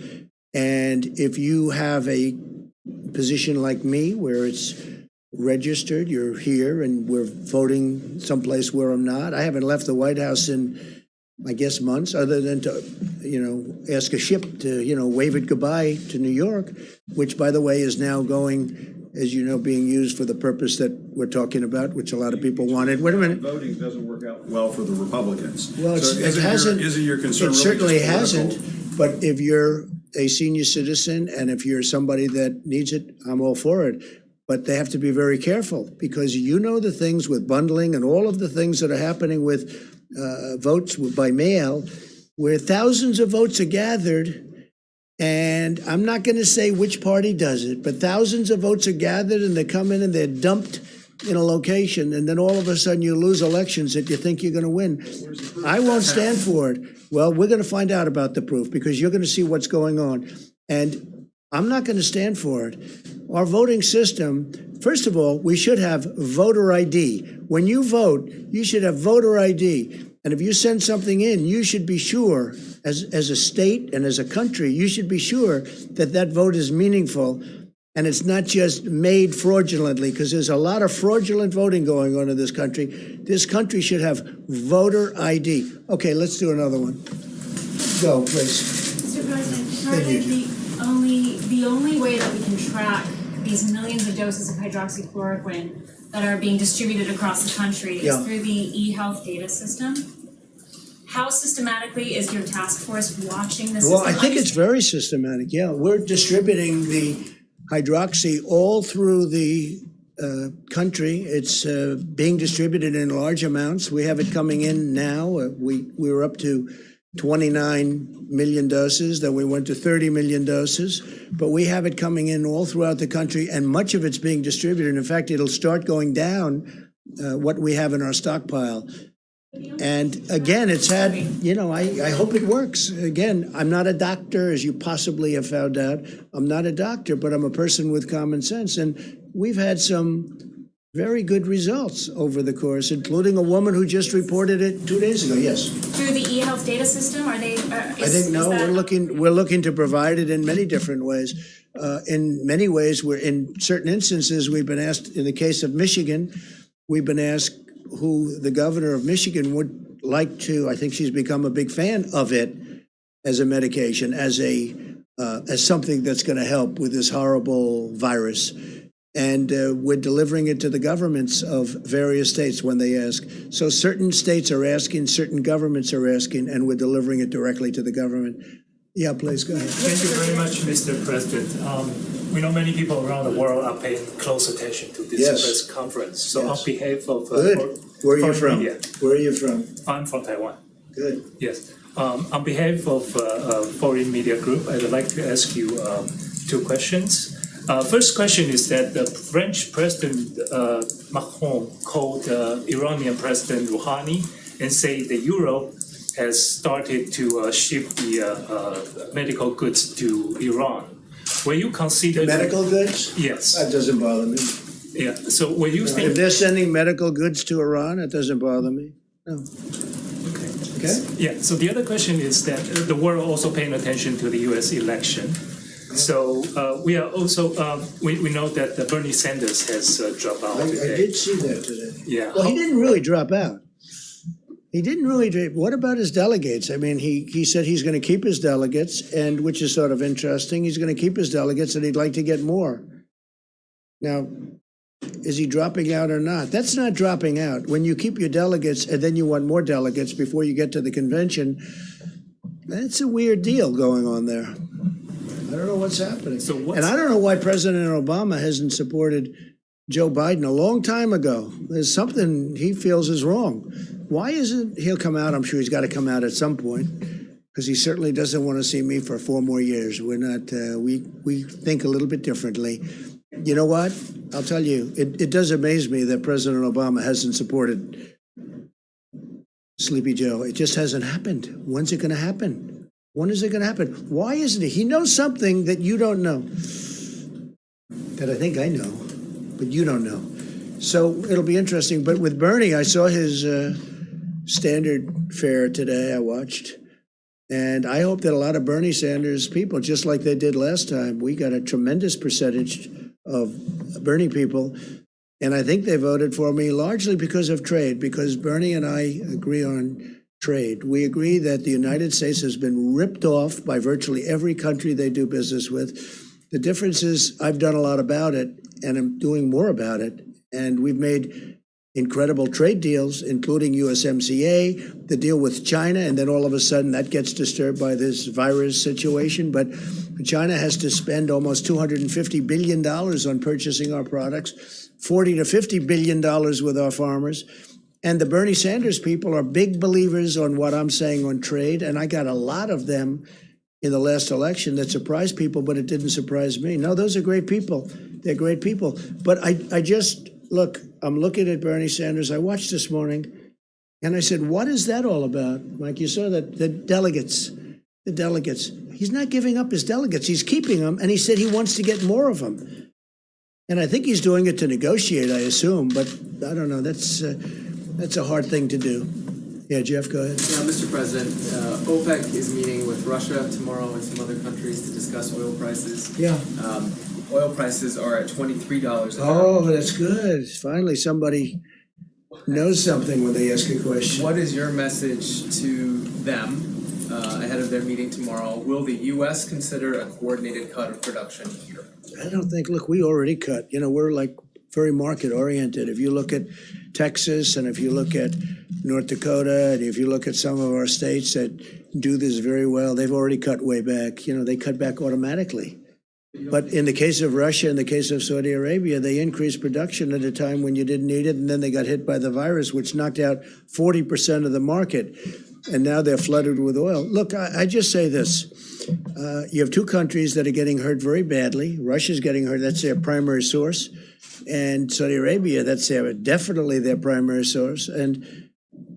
And if you have a position like me where it's registered, you're here and we're voting someplace where I'm not. I haven't left the White House in, I guess, months, other than to, ask a ship to, wave it goodbye to New York, which, by the way, is now going, as you know, being used for the purpose that we're talking about, which a lot of people wanted. Wait a minute. Voting doesn't work out well for the Republicans. Well, So it hasn't. Isn't your concern It really certainly just political? hasn't. But if you're a senior citizen and if you're somebody that needs it, I'm all for it. But they have to be very careful because the things with bundling and all of the things that are happening with votes by mail, where thousands of votes are gathered. And I'm not going to say which party does it, but thousands of votes are gathered and they come in and they're dumped in a location. And then all of a sudden you lose elections that you think you're going to win. I won't stand for it. Well, we're going to find out about the proof because you're going to see what's going on. And I'm not going to stand for it. Our voting system, first of all, we should have voter ID. When you vote, you should have voter ID. And if you send something in, you should be sure, as a state and as a country, you should be sure that that vote is meaningful and it's not just made fraudulently, because there's a lot of fraudulent voting going on in this country. This country should have voter ID. Okay, let's do another one. Go, please. Mr. President, currently the only way that we can track these millions of doses of hydroxychloroquine that are being distributed across the country is through the eHealth data system. How systematically is your task force watching this? Well, I think it's very systematic. Yeah, we're distributing the hydroxy all through the country. It's being distributed in large amounts. We have it coming in now. We were up to 29 million doses, then we went to 30 million doses, but we have it coming in all throughout the country, and much of it's being distributed. In fact, it'll start going down what we have in our stockpile. And again, it's had, I hope it works. Again, I'm not a doctor, as you possibly have found out. I'm not a doctor, but I'm a person with common sense. And we've had some very good results over the course, including a woman who just reported it 2 days ago. Yes. Through the eHealth data system, are they? I think no. We're looking to provide it in many different ways. In many ways, in certain instances, we've been asked. In the case of Michigan, we've been asked who the governor of Michigan would like to. I think she's become a big fan of it as a medication, as something that's going to help with this horrible virus. And we're delivering it to the governments of various states when they ask. So certain states are asking, certain governments are asking, and we're delivering it directly to the government. Yeah, please, go ahead. Thank you very much, Mr. President. We know many people around the world are paying close attention to this press conference. So on behalf of Good. Where are you from? Media, Where are you from? I'm from Taiwan. Good. Yes. On behalf of Foreign Media Group, I would like to ask you 2 questions. First question is that the French President Macron called Iranian President Rouhani and said that Europe has started to ship the medical goods to Iran. Will you consider medical goods? Yes. That doesn't bother me. Yeah. So will you think if they're sending medical goods to Iran, it doesn't bother me. No. Okay. Yeah. So the other question is that the world also paying attention to the U.S. election. So we are also we know that Bernie Sanders has dropped out today. I did see that today. Yeah. Well, he didn't really drop out. He didn't really. What about his delegates? I mean, he said he's going to keep his delegates, and which is sort of interesting. He's going to keep his delegates, and he'd like to get more. Now, is he dropping out or not? That's not dropping out. When you keep your delegates, and then you want more delegates before you get to the convention, that's a weird deal going on there. I don't know what's happening. And I don't know why President Obama hasn't supported Joe Biden a long time ago. There's something he feels is wrong. Why isn't he'll come out? I'm sure he's got to come out at some point because he certainly doesn't want to see me for 4 more years. We're not. We think a little bit differently. You know what? I'll tell you. It does amaze me that President Obama hasn't supported Sleepy Joe. It just hasn't happened. When's it going to happen? When is it going to happen? Why isn't it? He knows something that you don't know, that I think I know, but you don't know. So it'll be interesting. But with Bernie, I saw his standard fare today. I watched. And I hope that a lot of Bernie Sanders people, just like they did last time, we got a tremendous percentage of Bernie people. And I think they voted for me largely because of trade, because Bernie and I agree on trade. We agree that the United States has been ripped off by virtually every country they do business with. The difference is I've done a lot about it, and I'm doing more about it. And we've made incredible trade deals, including USMCA, the deal with China, and then all of a sudden that gets disturbed by this virus situation. But China has to spend almost $250 billion on purchasing our products, $40 to $50 billion with our farmers. And the Bernie Sanders people are big believers on what I'm saying on trade, and I got a lot of them in the last election that surprised people, but it didn't surprise me. No, those are great people. They're great people. But I just, look, I'm looking at Bernie Sanders. I watched this morning, and I said, what is that all about? Mike, you saw that the delegates. He's not giving up his delegates. He's keeping them, and he said he wants to get more of them. And I think he's doing it to negotiate, I assume, but I don't know. That's a hard thing to do. Yeah, Jeff, go ahead. Yeah, Mr. President, OPEC is meeting with Russia tomorrow and some other countries to discuss oil prices. Yeah. Oil prices are at $23 a barrel. Oh, that's good. Finally, somebody knows something when they ask a question. What is your message to them ahead of their meeting tomorrow? Will the U.S. consider a coordinated cut of production here? I don't think, look, we already cut. You know, we're like very market oriented. If you look at Texas and if you look at North Dakota and if you look at some of our states that do this very well, they've already cut way back. You know, they cut back automatically. But in the case of Russia, in the case of Saudi Arabia, they increased production at a time when you didn't need it, and then they got hit by the virus, which knocked out 40% of the market. And now they're flooded with oil. Look, I just say this. You have two countries that are getting hurt very badly. Russia's getting hurt. That's their primary source. And Saudi Arabia, that's definitely their primary source. And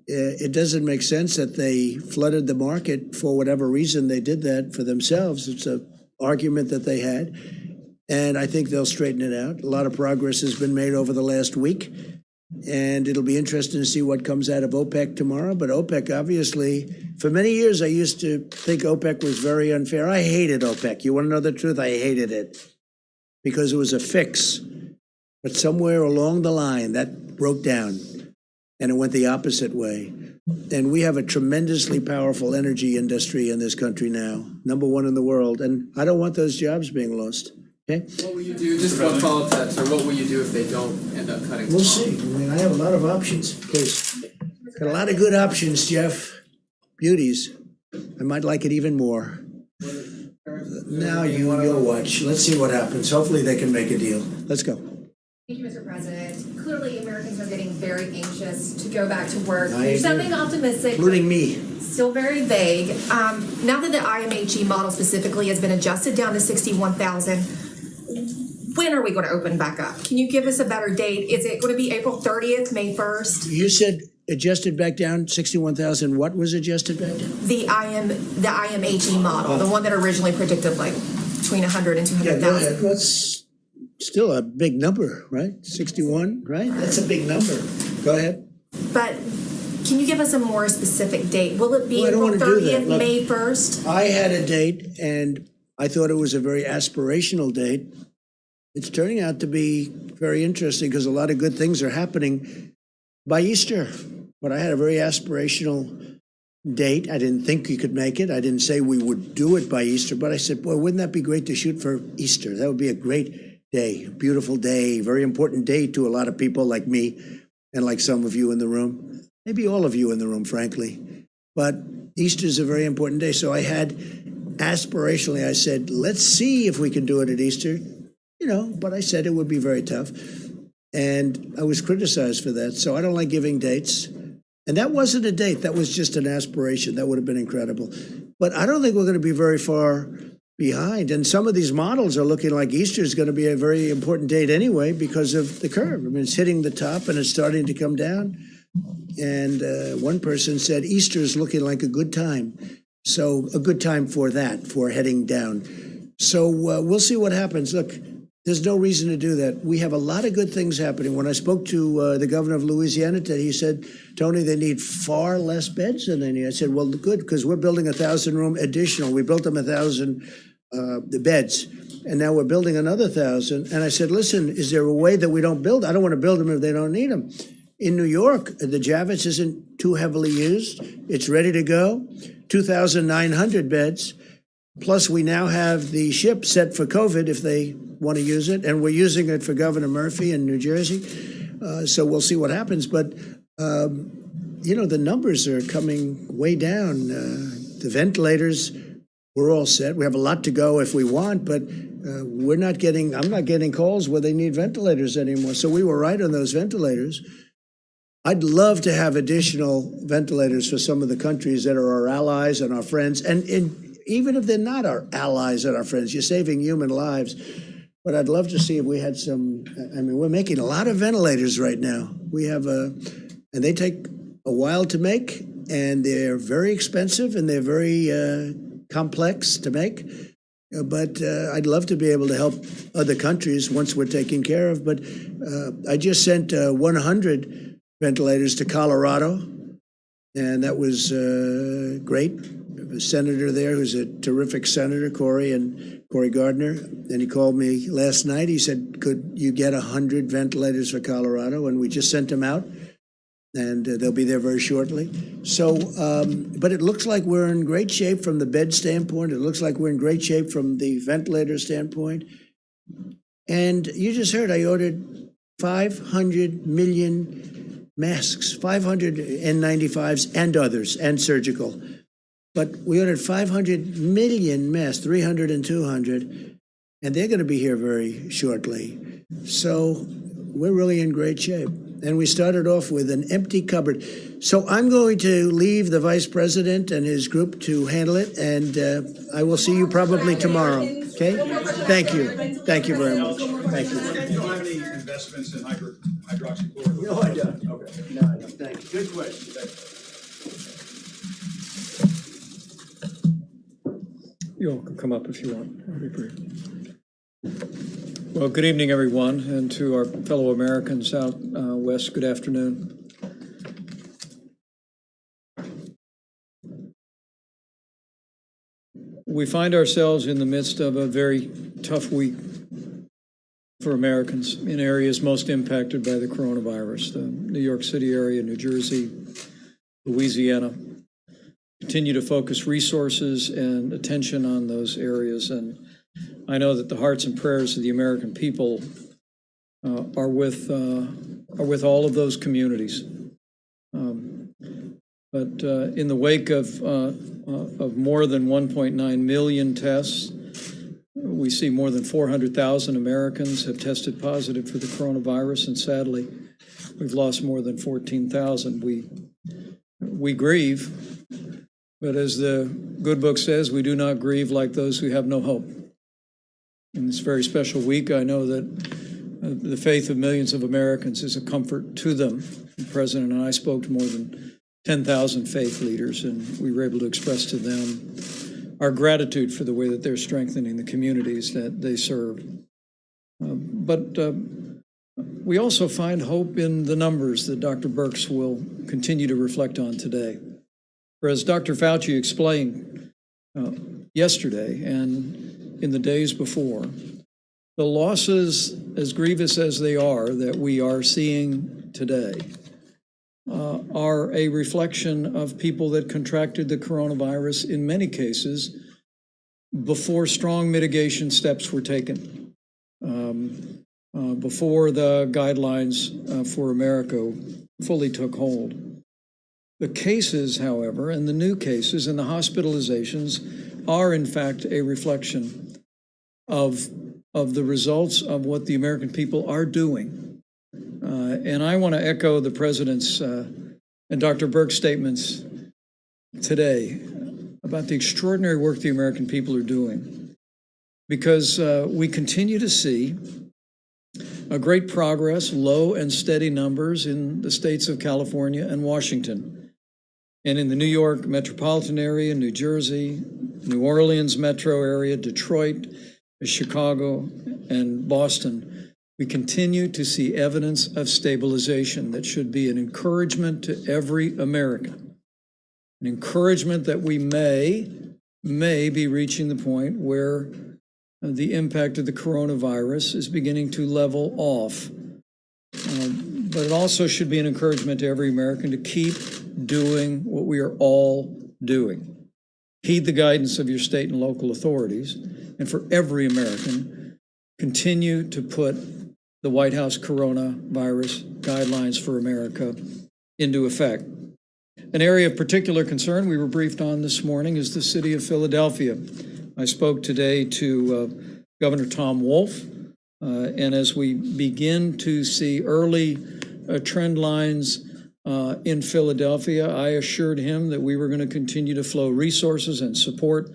it doesn't make sense that they flooded the market for whatever reason they did that for themselves. It's an argument that they had. And I think they'll straighten it out. A lot of progress has been made over the last week. And it'll be interesting to see what comes out of OPEC tomorrow. But OPEC, obviously, for many years, I used to think OPEC was very unfair. I hated OPEC. You want to know the truth? I hated it because it was a fix. But somewhere along the line, that broke down and it went the opposite way. And we have a tremendously powerful energy industry in this country now, number one in the world. And I don't want those jobs being lost. Okay. What will you do, just one follow-up to that, sir, what will you do if they don't end up cutting? We'll see. I mean, I have a lot of options. Got a lot of good options, Jeff. Beauties. I might like it even more. Now you'll watch. Let's see what happens. Hopefully they can make a deal. Let's go. Thank you, Mr. President. Clearly, Americans are getting very anxious to go back to work. I There's agree. something optimistic. Including me. Still very vague. Now that the IMHE model specifically has been adjusted down to 61,000, when are we going to open back up? Can you give us a better date? Is it going to be April 30th, May 1st? You said adjusted back down 61,000. What was adjusted back down? The IMHE model, the one that originally predicted like between 100 and Yeah, 200,000. go ahead. That's still a big number, right? 61, right? That's a big number. Go ahead. But can you give us a more specific date? Will it be Well, I don't April wanna do that. 30th, Look, May 1st? I had a date, and I thought it was a very aspirational date. It's turning out to be very interesting because a lot of good things are happening by Easter. But I had a very aspirational date. I didn't think you could make it. I didn't say we would do it by Easter, but I said, boy, wouldn't that be great to shoot for Easter? That would be a great day, beautiful day, very important day to a lot of people like me and like some of you in the room, maybe all of you in the room, frankly. But Easter is a very important day. So I had aspirationally, I said, let's see if we can do it at Easter, but I said it would be very tough. And I was criticized for that. So I don't like giving dates. And that wasn't a date. That was just an aspiration. That would have been incredible. But I don't think we're going to be very far behind. And some of these models are looking like Easter is going to be a very important date anyway because of the curve. I mean, it's hitting the top and it's starting to come down. And one person said Easter is looking like a good time. So a good time for that, for heading down. So we'll see what happens. Look, There's no reason to do that. We have a lot of good things happening. When I spoke to the governor of Louisiana today, he said, Tony, they need far less beds than they need. I said, well, good, because we're building 1,000-room additional. We built them 1,000 beds, and now we're building another 1,000. And I said, listen, is there a way that we don't build? I don't want to build them if they don't need them. In New York, the Javits isn't too heavily used. It's ready to go. 2,900 beds. Plus, we now have the ship set for COVID if they want to use it, and we're using it for Governor Murphy in New Jersey. So we'll see what happens. But, the numbers are coming way down. The ventilators, we're all set. We have a lot to go if we want, but I'm not getting calls where they need ventilators anymore. So we were right on those ventilators. I'd love to have additional ventilators for some of the countries that are our allies and our friends. And even if they're not our allies and our friends, you're saving human lives. But I'd love to see if we had some. We're making a lot of ventilators right now. We have and they take a while to make, and they're very expensive, and they're very complex to make. But I'd love to be able to help other countries once we're taken care of. But I just sent 100 ventilators to Colorado, and that was great. A senator there who's a terrific senator, Cory Gardner, and he called me last night. He said, could you get 100 ventilators for Colorado? And we just sent them out, and they'll be there very shortly. So, but it looks like we're in great shape from the bed standpoint. It looks like we're in great shape from the ventilator standpoint. And you just heard I ordered 500 million masks, 500 N95s and others, and surgical. But we ordered 500 million masks, 300 and 200, and they're going to be here very shortly. So we're really in great shape. And we started off with an empty cupboard. So I'm going to leave the vice president and his group to handle it, and I will see you probably tomorrow. Okay? Thank you. Thank you very much. Thank you. You don't have any investments in hydroxychloroquine? No, I don't. Okay. No, thank you. Good question. Thank you. You all can come up if you want. I'll be brief. Well, good evening, everyone, and to our fellow Americans out west, good afternoon. We find ourselves in the midst of a very tough week for Americans in areas most impacted by the coronavirus, the New York City area, New Jersey, Louisiana. Continue to focus resources and attention on those areas. And I know that the hearts and prayers of the American people are with all of those communities. But in the wake of more than 1.9 million tests, we see more than 400,000 Americans have tested positive for the coronavirus, and sadly, we've lost more than 14,000. We grieve. But as the good book says, we do not grieve like those who have no hope. In this very special week, I know that the faith of millions of Americans is a comfort to them. The President and I spoke to more than 10,000 faith leaders, and we were able to express to them our gratitude for the way that they're strengthening the communities that they serve. But we also find hope in the numbers that Dr. Birx will continue to reflect on today. For as Dr. Fauci explained yesterday and in the days before, the losses, as grievous as they are, that we are seeing today are a reflection of people that contracted the coronavirus in many cases before strong mitigation steps were taken, before the guidelines for America fully took hold. The cases, however, and the new cases and the hospitalizations are in fact a reflection of the results of what the American people are doing. And I want to echo the President's and Dr. Birx's statements today about the extraordinary work the American people are doing, because we continue to see a great progress, low and steady numbers in the states of California and Washington. And in the New York metropolitan area, New Jersey, New Orleans metro area, Detroit, Chicago, and Boston, we continue to see evidence of stabilization that should be an encouragement to every American. An encouragement that we may be reaching the point where the impact of the coronavirus is beginning to level off. But it also should be an encouragement to every American to keep doing what we are all doing. Heed the guidance of your state and local authorities, and for every American, continue to put the White House coronavirus guidelines for America into effect. An area of particular concern we were briefed on this morning is the city of Philadelphia. I spoke today to Governor Tom Wolf, and as we begin to see early trend lines in Philadelphia, I assured him that we were going to continue to flow resources and support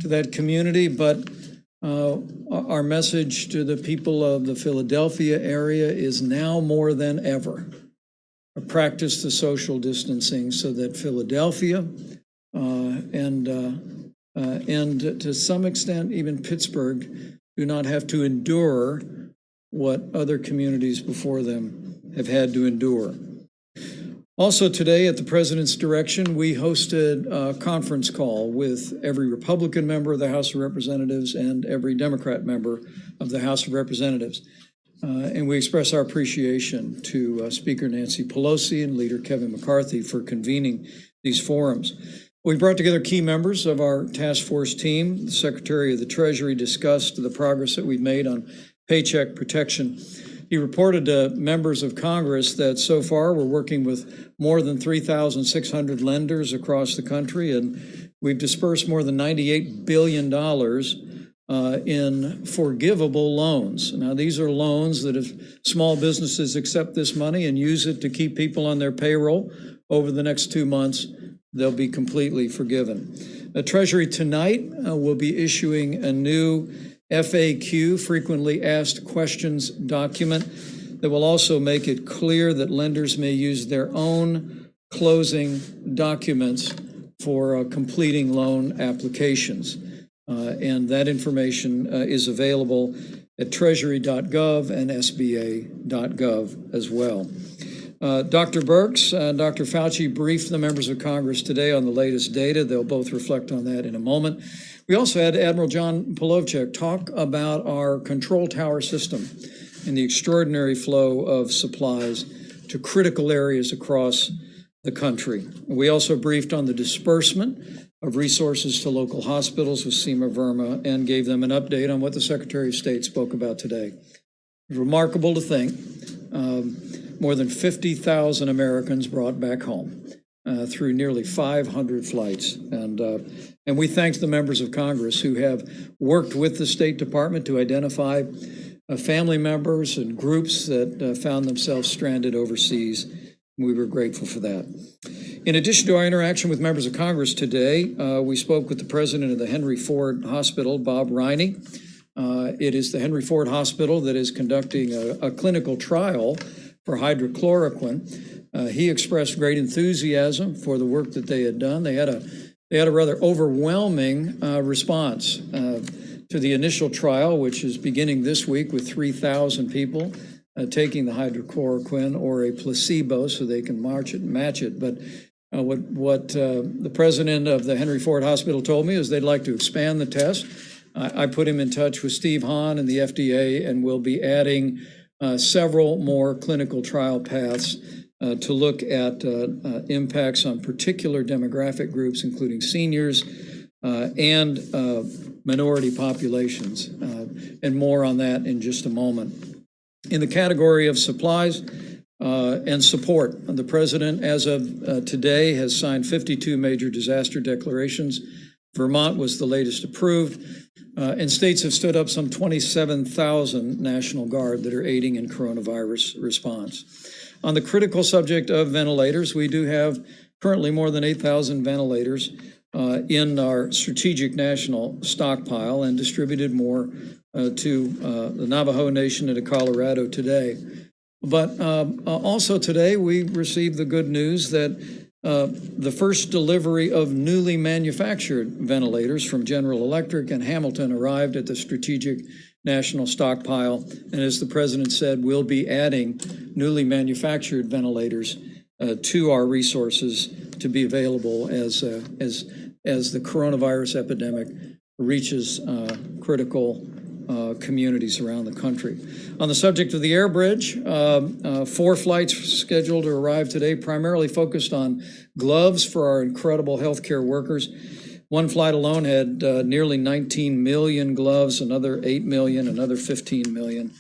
to that community, but our message to the people of the Philadelphia area is now more than ever. Practice the social distancing so that Philadelphia and to some extent even Pittsburgh do not have to endure what other communities before them have had to endure. Also today, at the President's direction, we hosted a conference call with every Republican member of the House of Representatives and every Democrat member of the House of Representatives. And we express our appreciation to Speaker Nancy Pelosi and Leader Kevin McCarthy for convening these forums. We brought together key members of our task force team. The Secretary of the Treasury discussed the progress that we've made on paycheck protection. He reported to members of Congress that so far we're working with more than 3,600 lenders across the country, and we've dispersed more than $98 billion in forgivable loans. Now, these are loans that if small businesses accept this money and use it to keep people on their payroll over the next 2 months, they'll be completely forgiven. The Treasury tonight will be issuing a new FAQ, Frequently Asked Questions document, that will also make it clear that lenders may use their own closing documents for completing loan applications. And that information is available at treasury.gov and sba.gov as well. Dr. Birx and Dr. Fauci briefed the members of Congress today on the latest data. They'll both reflect on that in a moment. We also had Admiral John Polovchik talk about our control tower system and the extraordinary flow of supplies to critical areas across the country. We also briefed on the disbursement of resources to local hospitals with SEMA Verma and gave them an update on what the Secretary of State spoke about today. It's remarkable to think more than 50,000 Americans brought back home through nearly 500 flights. And we thank the members of Congress who have worked with the State Department to identify family members and groups that found themselves stranded overseas. We were grateful for that. In addition to our interaction with members of Congress today, we spoke with the president of the Henry Ford Hospital, Bob Riney. It is the Henry Ford Hospital that is conducting a clinical trial for hydrochloroquine. He expressed great enthusiasm for the work that they had done. They had a rather overwhelming response to the initial trial, which is beginning this week with 3,000 people taking the hydrochloroquine or a placebo so they can match it. But what the president of the Henry Ford Hospital told me is they'd like to expand the test. I put him in touch with Steve Hahn and the FDA, and we'll be adding several more clinical trial paths to look at impacts on particular demographic groups, including seniors and minority populations, and more on that in just a moment. In the category of supplies and support, the president, as of today, has signed 52 major disaster declarations. Vermont was the latest approved, and states have stood up some 27,000 National Guard that are aiding in coronavirus response. On the critical subject of ventilators, we do have currently more than 8,000 ventilators in our strategic national stockpile and distributed more to the Navajo Nation and to Colorado today. But also today, we received the good news that The first delivery of newly manufactured ventilators from General Electric and Hamilton arrived at the Strategic National Stockpile, and as the President said, we'll be adding newly manufactured ventilators to our resources to be available as the coronavirus epidemic reaches critical communities around the country. On the subject of the air bridge, 4 flights scheduled to arrive today, primarily focused on gloves for our incredible healthcare workers. One flight alone had nearly 19 million gloves, another 8 million, another 15 million,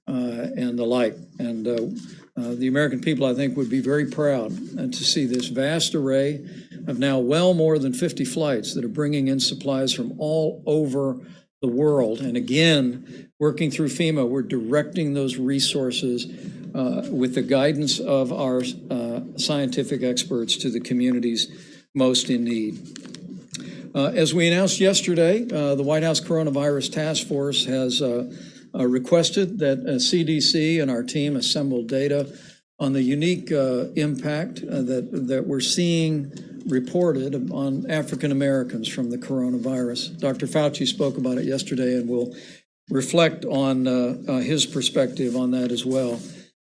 and the like. And the American people, I think, would be very proud to see this vast array of now well more than 50 flights that are bringing in supplies from all over the world. And again, working through FEMA, we're directing those resources with the guidance of our scientific experts to the communities most in need. As we announced yesterday, the White House Coronavirus Task Force has requested that CDC and our team assemble data on the unique impact that we're seeing reported on African Americans from the coronavirus. Dr. Fauci spoke about it yesterday, and we'll reflect on his perspective on that as well.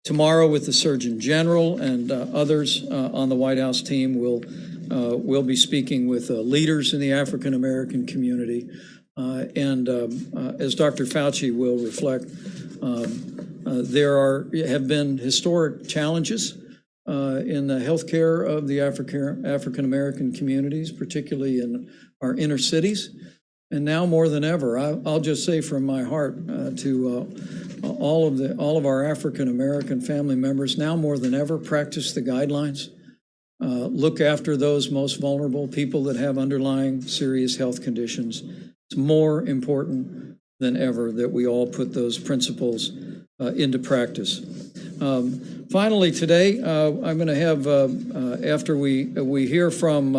Tomorrow, with the Surgeon General and others on the White House team, we'll be speaking with leaders in the African American community. And as Dr. Fauci will reflect, there have been historic challenges in the healthcare of the African American communities, particularly in our inner cities. And now more than ever, I'll just say from my heart to all of our African American family members, now more than ever, practice the guidelines. Look after those most vulnerable, people that have underlying serious health conditions. It's more important than ever that we all put those principles into practice. Finally, today, I'm going to have, after we hear from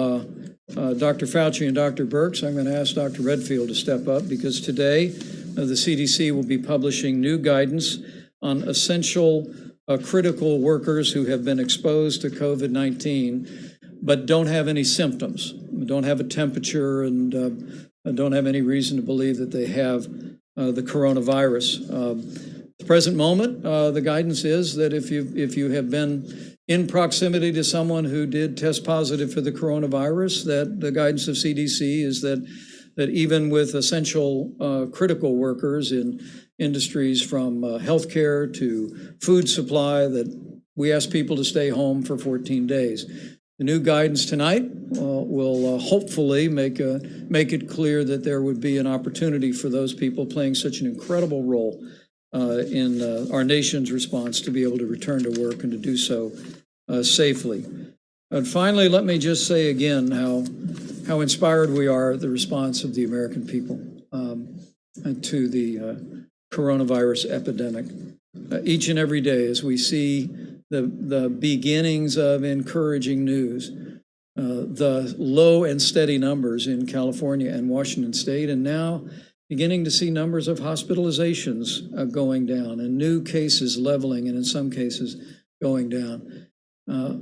Dr. Fauci and Dr. Birx, I'm going to ask Dr. Redfield to step up, because today the CDC will be publishing new guidance on essential critical workers who have been exposed to COVID-19 but don't have any symptoms, don't have a temperature, and don't have any reason to believe that they have the coronavirus. At the present moment, the guidance is that if you have been in proximity to someone who did test positive for the coronavirus, that the guidance of CDC is that even with essential critical workers in industries from healthcare to food supply, that we ask people to stay home for 14 days. The new guidance tonight will hopefully make it clear that there would be an opportunity for those people playing such an incredible role in our nation's response to be able to return to work and to do so safely. And finally, let me just say again how inspired we are at the response of the American people to the coronavirus epidemic. Each and every day, as we see the beginnings of encouraging news, the low and steady numbers in California and Washington State, and now beginning to see numbers of hospitalizations going down and new cases leveling, and in some cases going down.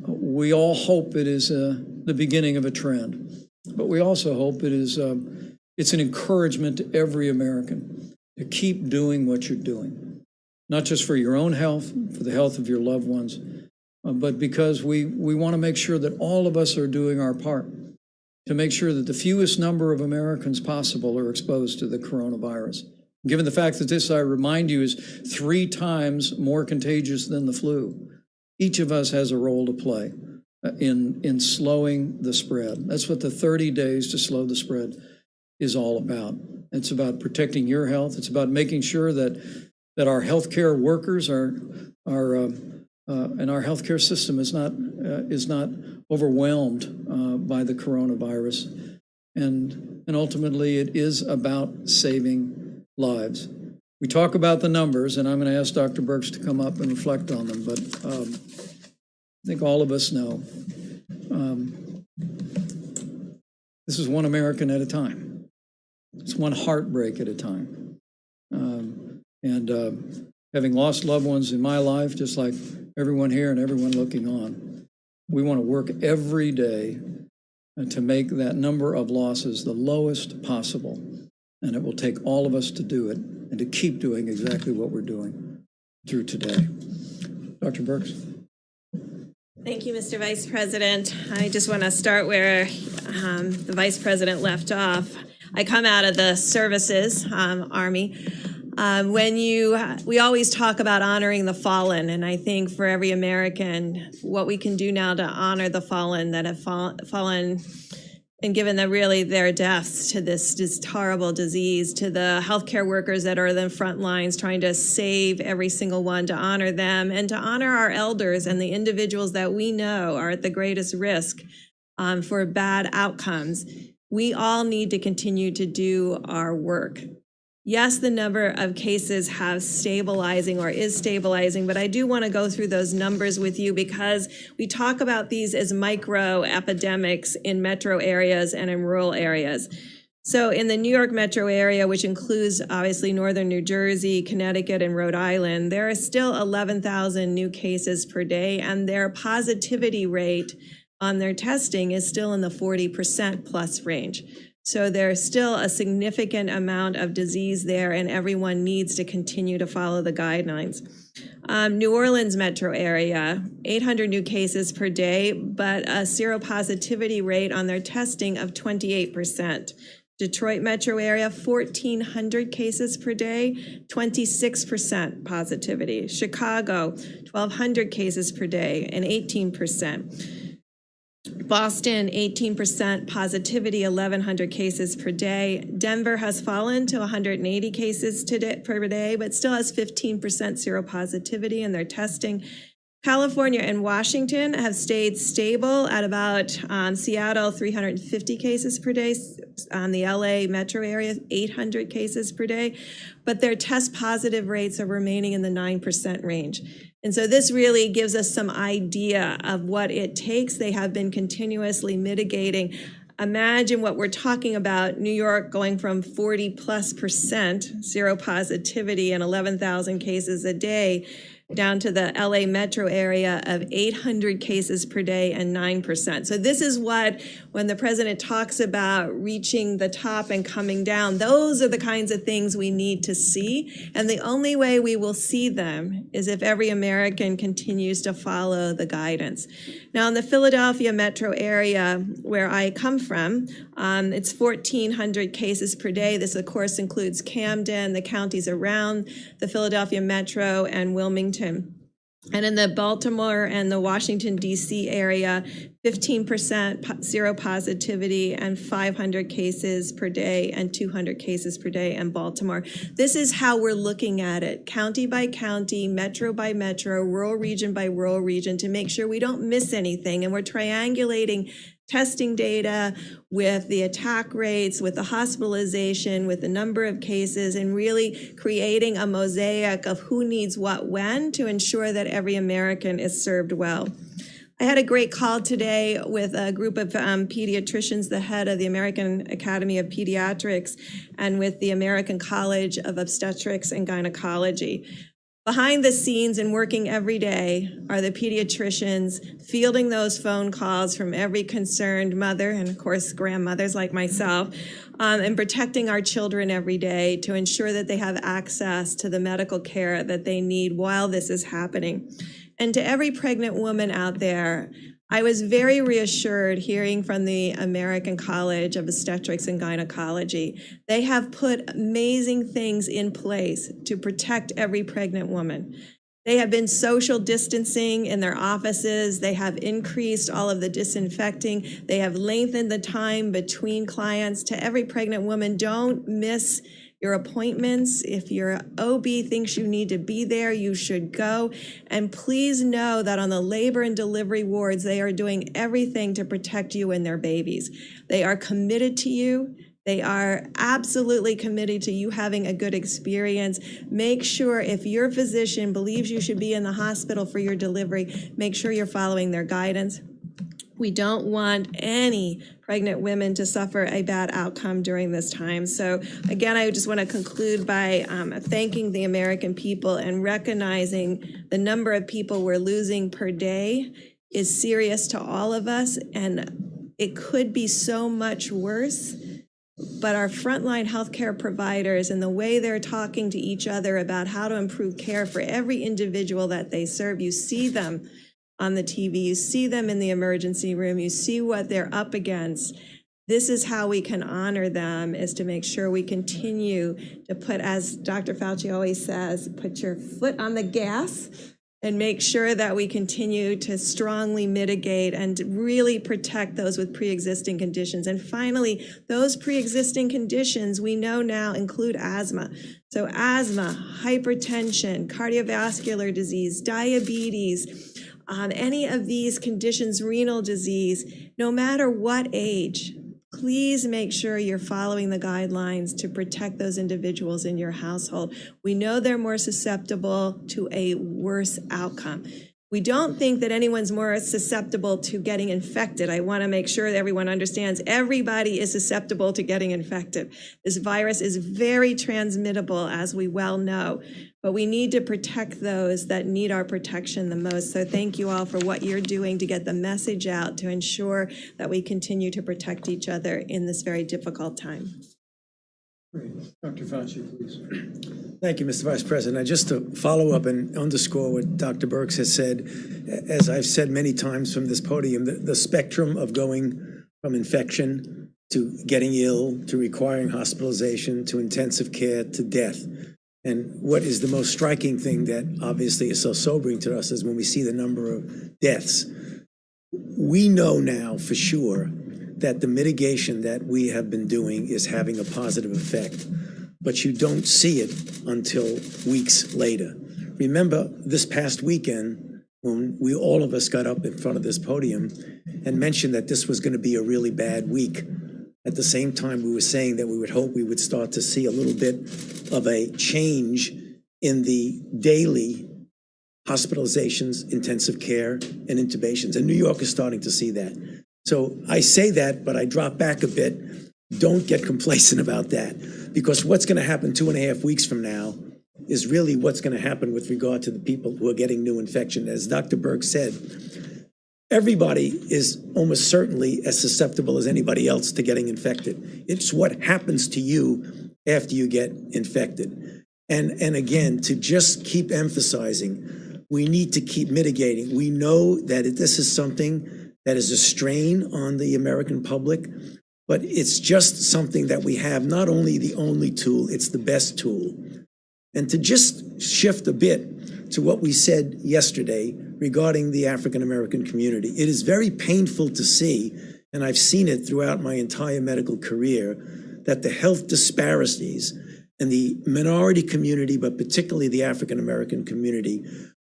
We all hope it is the beginning of a trend, but we also hope it's an encouragement to every American to keep doing what you're doing, not just for your own health, for the health of your loved ones, but because we want to make sure that all of us are doing our part to make sure that the fewest number of Americans possible are exposed to the coronavirus. Given the fact that this, I remind you, is 3 times more contagious than the flu, each of us has a role to play in slowing the spread. That's what the 30 days to slow the spread is all about. It's about protecting your health. It's about making sure that our healthcare workers and our healthcare system is not overwhelmed by the coronavirus, and ultimately it is about saving lives. We talk about the numbers, and I'm going to ask Dr. Birx to come up and reflect on them, but I think all of us know this is one American at a time. It's one heartbreak at a time. Having lost loved ones in my life, just like everyone here and everyone looking on, We want to work every day to make that number of losses the lowest possible. And it will take all of us to do it and to keep doing exactly what we're doing through today. Dr. Birx? Thank you, Mr. Vice President. I just want to start where the Vice President left off. I come out of the services, Army. We always talk about honoring the fallen, and I think for every American, what we can do now to honor the fallen that have fallen and given them really their deaths to this horrible disease, to the healthcare workers that are in the front lines trying to save every single one, to honor them and to honor our elders and the individuals that we know are at the greatest risk for bad outcomes. We all need to continue to do our work. Yes, the number of cases is stabilizing, but I do want to go through those numbers with you because we talk about these as micro epidemics in metro areas and in rural areas. So in the New York metro area, which includes obviously northern New Jersey, Connecticut, and Rhode Island, there are still 11,000 new cases per day, and their positivity rate on their testing is still in the 40% plus range. So there's still a significant amount of disease there, and everyone needs to continue to follow the guidelines. New Orleans metro area, 800 new cases per day, but a seropositivity rate on their testing of 28%. Detroit metro area, 1,400 cases per day, 26% positivity. Chicago, 1,200 cases per day, and 18%. Boston, 18% positivity, 1,100 cases per day. Denver has fallen to 180 cases per day, but still has 15% seropositivity in their testing. California and Washington have stayed stable at about Seattle, 350 cases per day. On the LA metro area, 800 cases per day. But their test positive rates are remaining in the 9% range. And so this really gives us some idea of what it takes. They have been continuously mitigating. Imagine what we're talking about, New York going from 40+% seropositivity and 11,000 cases a day down to the LA metro area of 800 cases per day and 9%. So this is what, when the president talks about reaching the top and coming down, those are the kinds of things we need to see. And the only way we will see them is if every American continues to follow the guidance. Now in the Philadelphia metro area where I come from, it's 1,400 cases per day. This of course includes Camden, the counties around the Philadelphia metro, and Wilmington. And in the Baltimore and the Washington, D.C. area, 15% seropositivity and 500 cases per day and 200 cases per day in Baltimore. This is how we're looking at it, county by county, metro by metro, rural region by rural region, to make sure we don't miss anything. And we're triangulating testing data with the attack rates, with the hospitalization, with the number of cases, and really creating a mosaic of who needs what when to ensure that every American is served well. I had a great call today with a group of pediatricians, the head of the American Academy of Pediatrics, and with the American College of Obstetrics and Gynecology. Behind the scenes and working every day are the pediatricians fielding those phone calls from every concerned mother and, of course, grandmothers like myself, and protecting our children every day to ensure that they have access to the medical care that they need while this is happening. And to every pregnant woman out there, I was very reassured hearing from the American College of Obstetrics and Gynecology. They have put amazing things in place to protect every pregnant woman. They have been social distancing in their offices. They have increased all of the disinfecting. They have lengthened the time between clients. To every pregnant woman, don't miss your appointments. If your OB thinks you need to be there, you should go. And please know that on the labor and delivery wards, they are doing everything to protect you and their babies. They are committed to you. They are absolutely committed to you having a good experience. Make sure if your physician believes you should be in the hospital for your delivery, make sure you're following their guidance. We don't want any pregnant women to suffer a bad outcome during this time. So again, I just want to conclude by thanking the American people and recognizing the number of people we're losing per day is serious to all of us, and it could be so much worse. But our frontline healthcare providers and the way they're talking to each other about how to improve care for every individual that they serve, you see them on the TV, you see them in the emergency room, you see what they're up against. This is how we can honor them, is to make sure we continue to put, as Dr. Fauci always says, put your foot on the gas and make sure that we continue to strongly mitigate and really protect those with pre-existing conditions. And finally, those pre-existing conditions we know now include asthma. So asthma, hypertension, cardiovascular disease, diabetes, any of these conditions, renal disease, no matter what age, please make sure you're following the guidelines to protect those individuals in your household. We know they're more susceptible to a worse outcome. We don't think that anyone's more susceptible to getting infected. I want to make sure that everyone understands everybody is susceptible to getting infected. This virus is very transmittable, as we well know, but we need to protect those that need our protection the most. So thank you all for what you're doing to get the message out to ensure that we continue to protect each other in this very difficult time. Great. Dr. Fauci, please. Thank you, Mr. Vice President. Just to follow up and underscore what Dr. Birx has said, as I've said many times from this podium, the spectrum of going from infection to getting ill, to requiring hospitalization, to intensive care, to death. And what is the most striking thing that obviously is so sobering to us is when we see the number of deaths. We know now for sure that the mitigation that we have been doing is having a positive effect, but you don't see it until weeks later. Remember this past weekend when all of us got up in front of this podium and mentioned that this was going to be a really bad week. At the same time, we were saying that we would hope we would start to see a little bit of a change in the daily hospitalizations, intensive care, and intubations. And New York is starting to see that. So I say that, but I drop back a bit. Don't get complacent about that, because what's going to happen 2.5 weeks from now is really what's going to happen with regard to the people who are getting new infection. As Dr. Birx said, everybody is almost certainly as susceptible as anybody else to getting infected. It's what happens to you after you get infected. And again, to just keep emphasizing, we need to keep mitigating. We know that this is something that is a strain on the American public, but it's just something that we have, not only the only tool, it's the best tool. And to just shift a bit to what we said yesterday regarding the African American community, it is very painful to see, and I've seen it throughout my entire medical career, that the health disparities in the minority community, but particularly the African American community,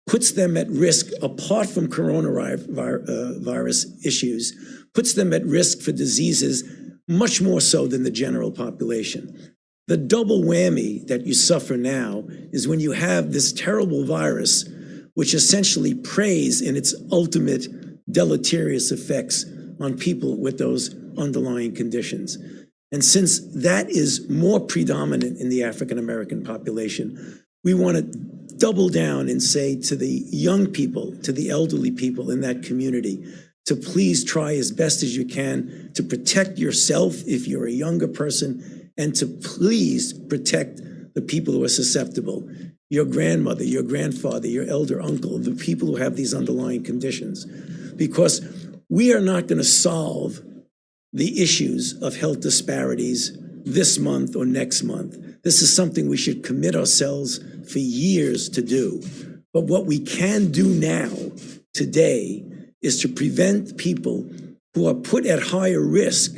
puts them at risk, apart from coronavirus issues, puts them at risk for diseases much more so than the general population. The double whammy that you suffer now is when you have this terrible virus, which essentially preys in its ultimate deleterious effects on people with those underlying conditions. And since that is more predominant in the African American population, we want to double down and say to the young people, to the elderly people in that community, to please try as best as you can to protect yourself if you're a younger person, and to please protect the people who are susceptible. Your grandmother, your grandfather, your elder uncle, the people who have these underlying conditions. Because we are not going to solve the issues of health disparities this month or next month. This is something we should commit ourselves for years to do. But what we can do now, today, is to prevent people who are put at higher risk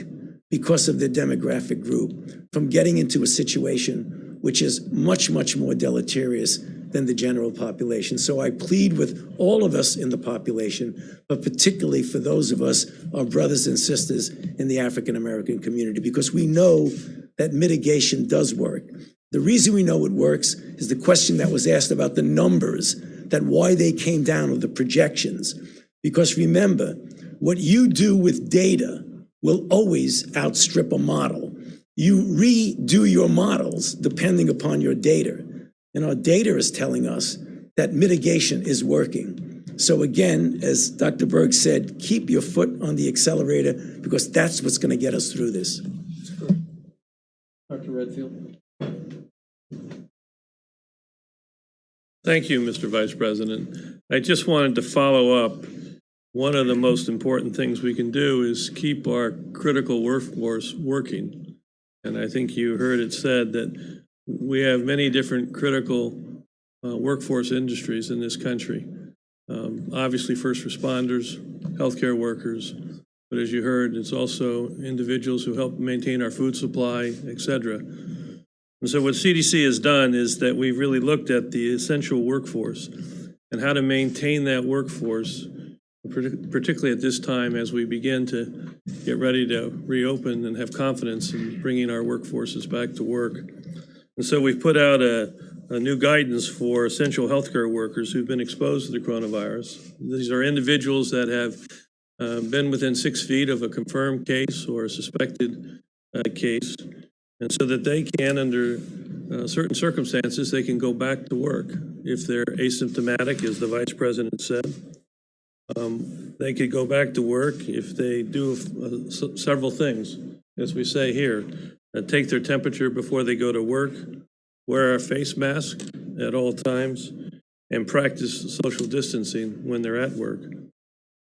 because of their demographic group from getting into a situation which is much, much more deleterious than the general population. So I plead with all of us in the population, but particularly for those of us, our brothers and sisters in the African American community, because we know that mitigation does work. The reason we know it works is the question that was asked about the numbers, that why they came down, or the projections. Because remember, what you do with data will always outstrip a model. You redo your models depending upon your data. And our data is telling us that mitigation is working. So again, as Dr. Berg said, keep your foot on the accelerator because that's what's going to get us through this. Dr. Redfield? Thank you, Mr. Vice President. I just wanted to follow up. One of the most important things we can do is keep our critical workforce working. And I think you heard it said that we have many different critical workforce industries in this country. Obviously, first responders, healthcare workers, but as you heard, it's also individuals who help maintain our food supply, et cetera. And so what CDC has done is that we've really looked at the essential workforce and how to maintain that workforce, particularly at this time as we begin to get ready to reopen and have confidence in bringing our workforces back to work. And so we've put out a new guidance for essential healthcare workers who've been exposed to the coronavirus. These are individuals that have been within 6 feet of a confirmed case or a suspected case. And so that they can, under certain circumstances, they can go back to work. If they're asymptomatic, as the Vice President said, they could go back to work if they do several things, as we say here. Take their temperature before they go to work, wear a face mask at all times, and practice social distancing when they're at work.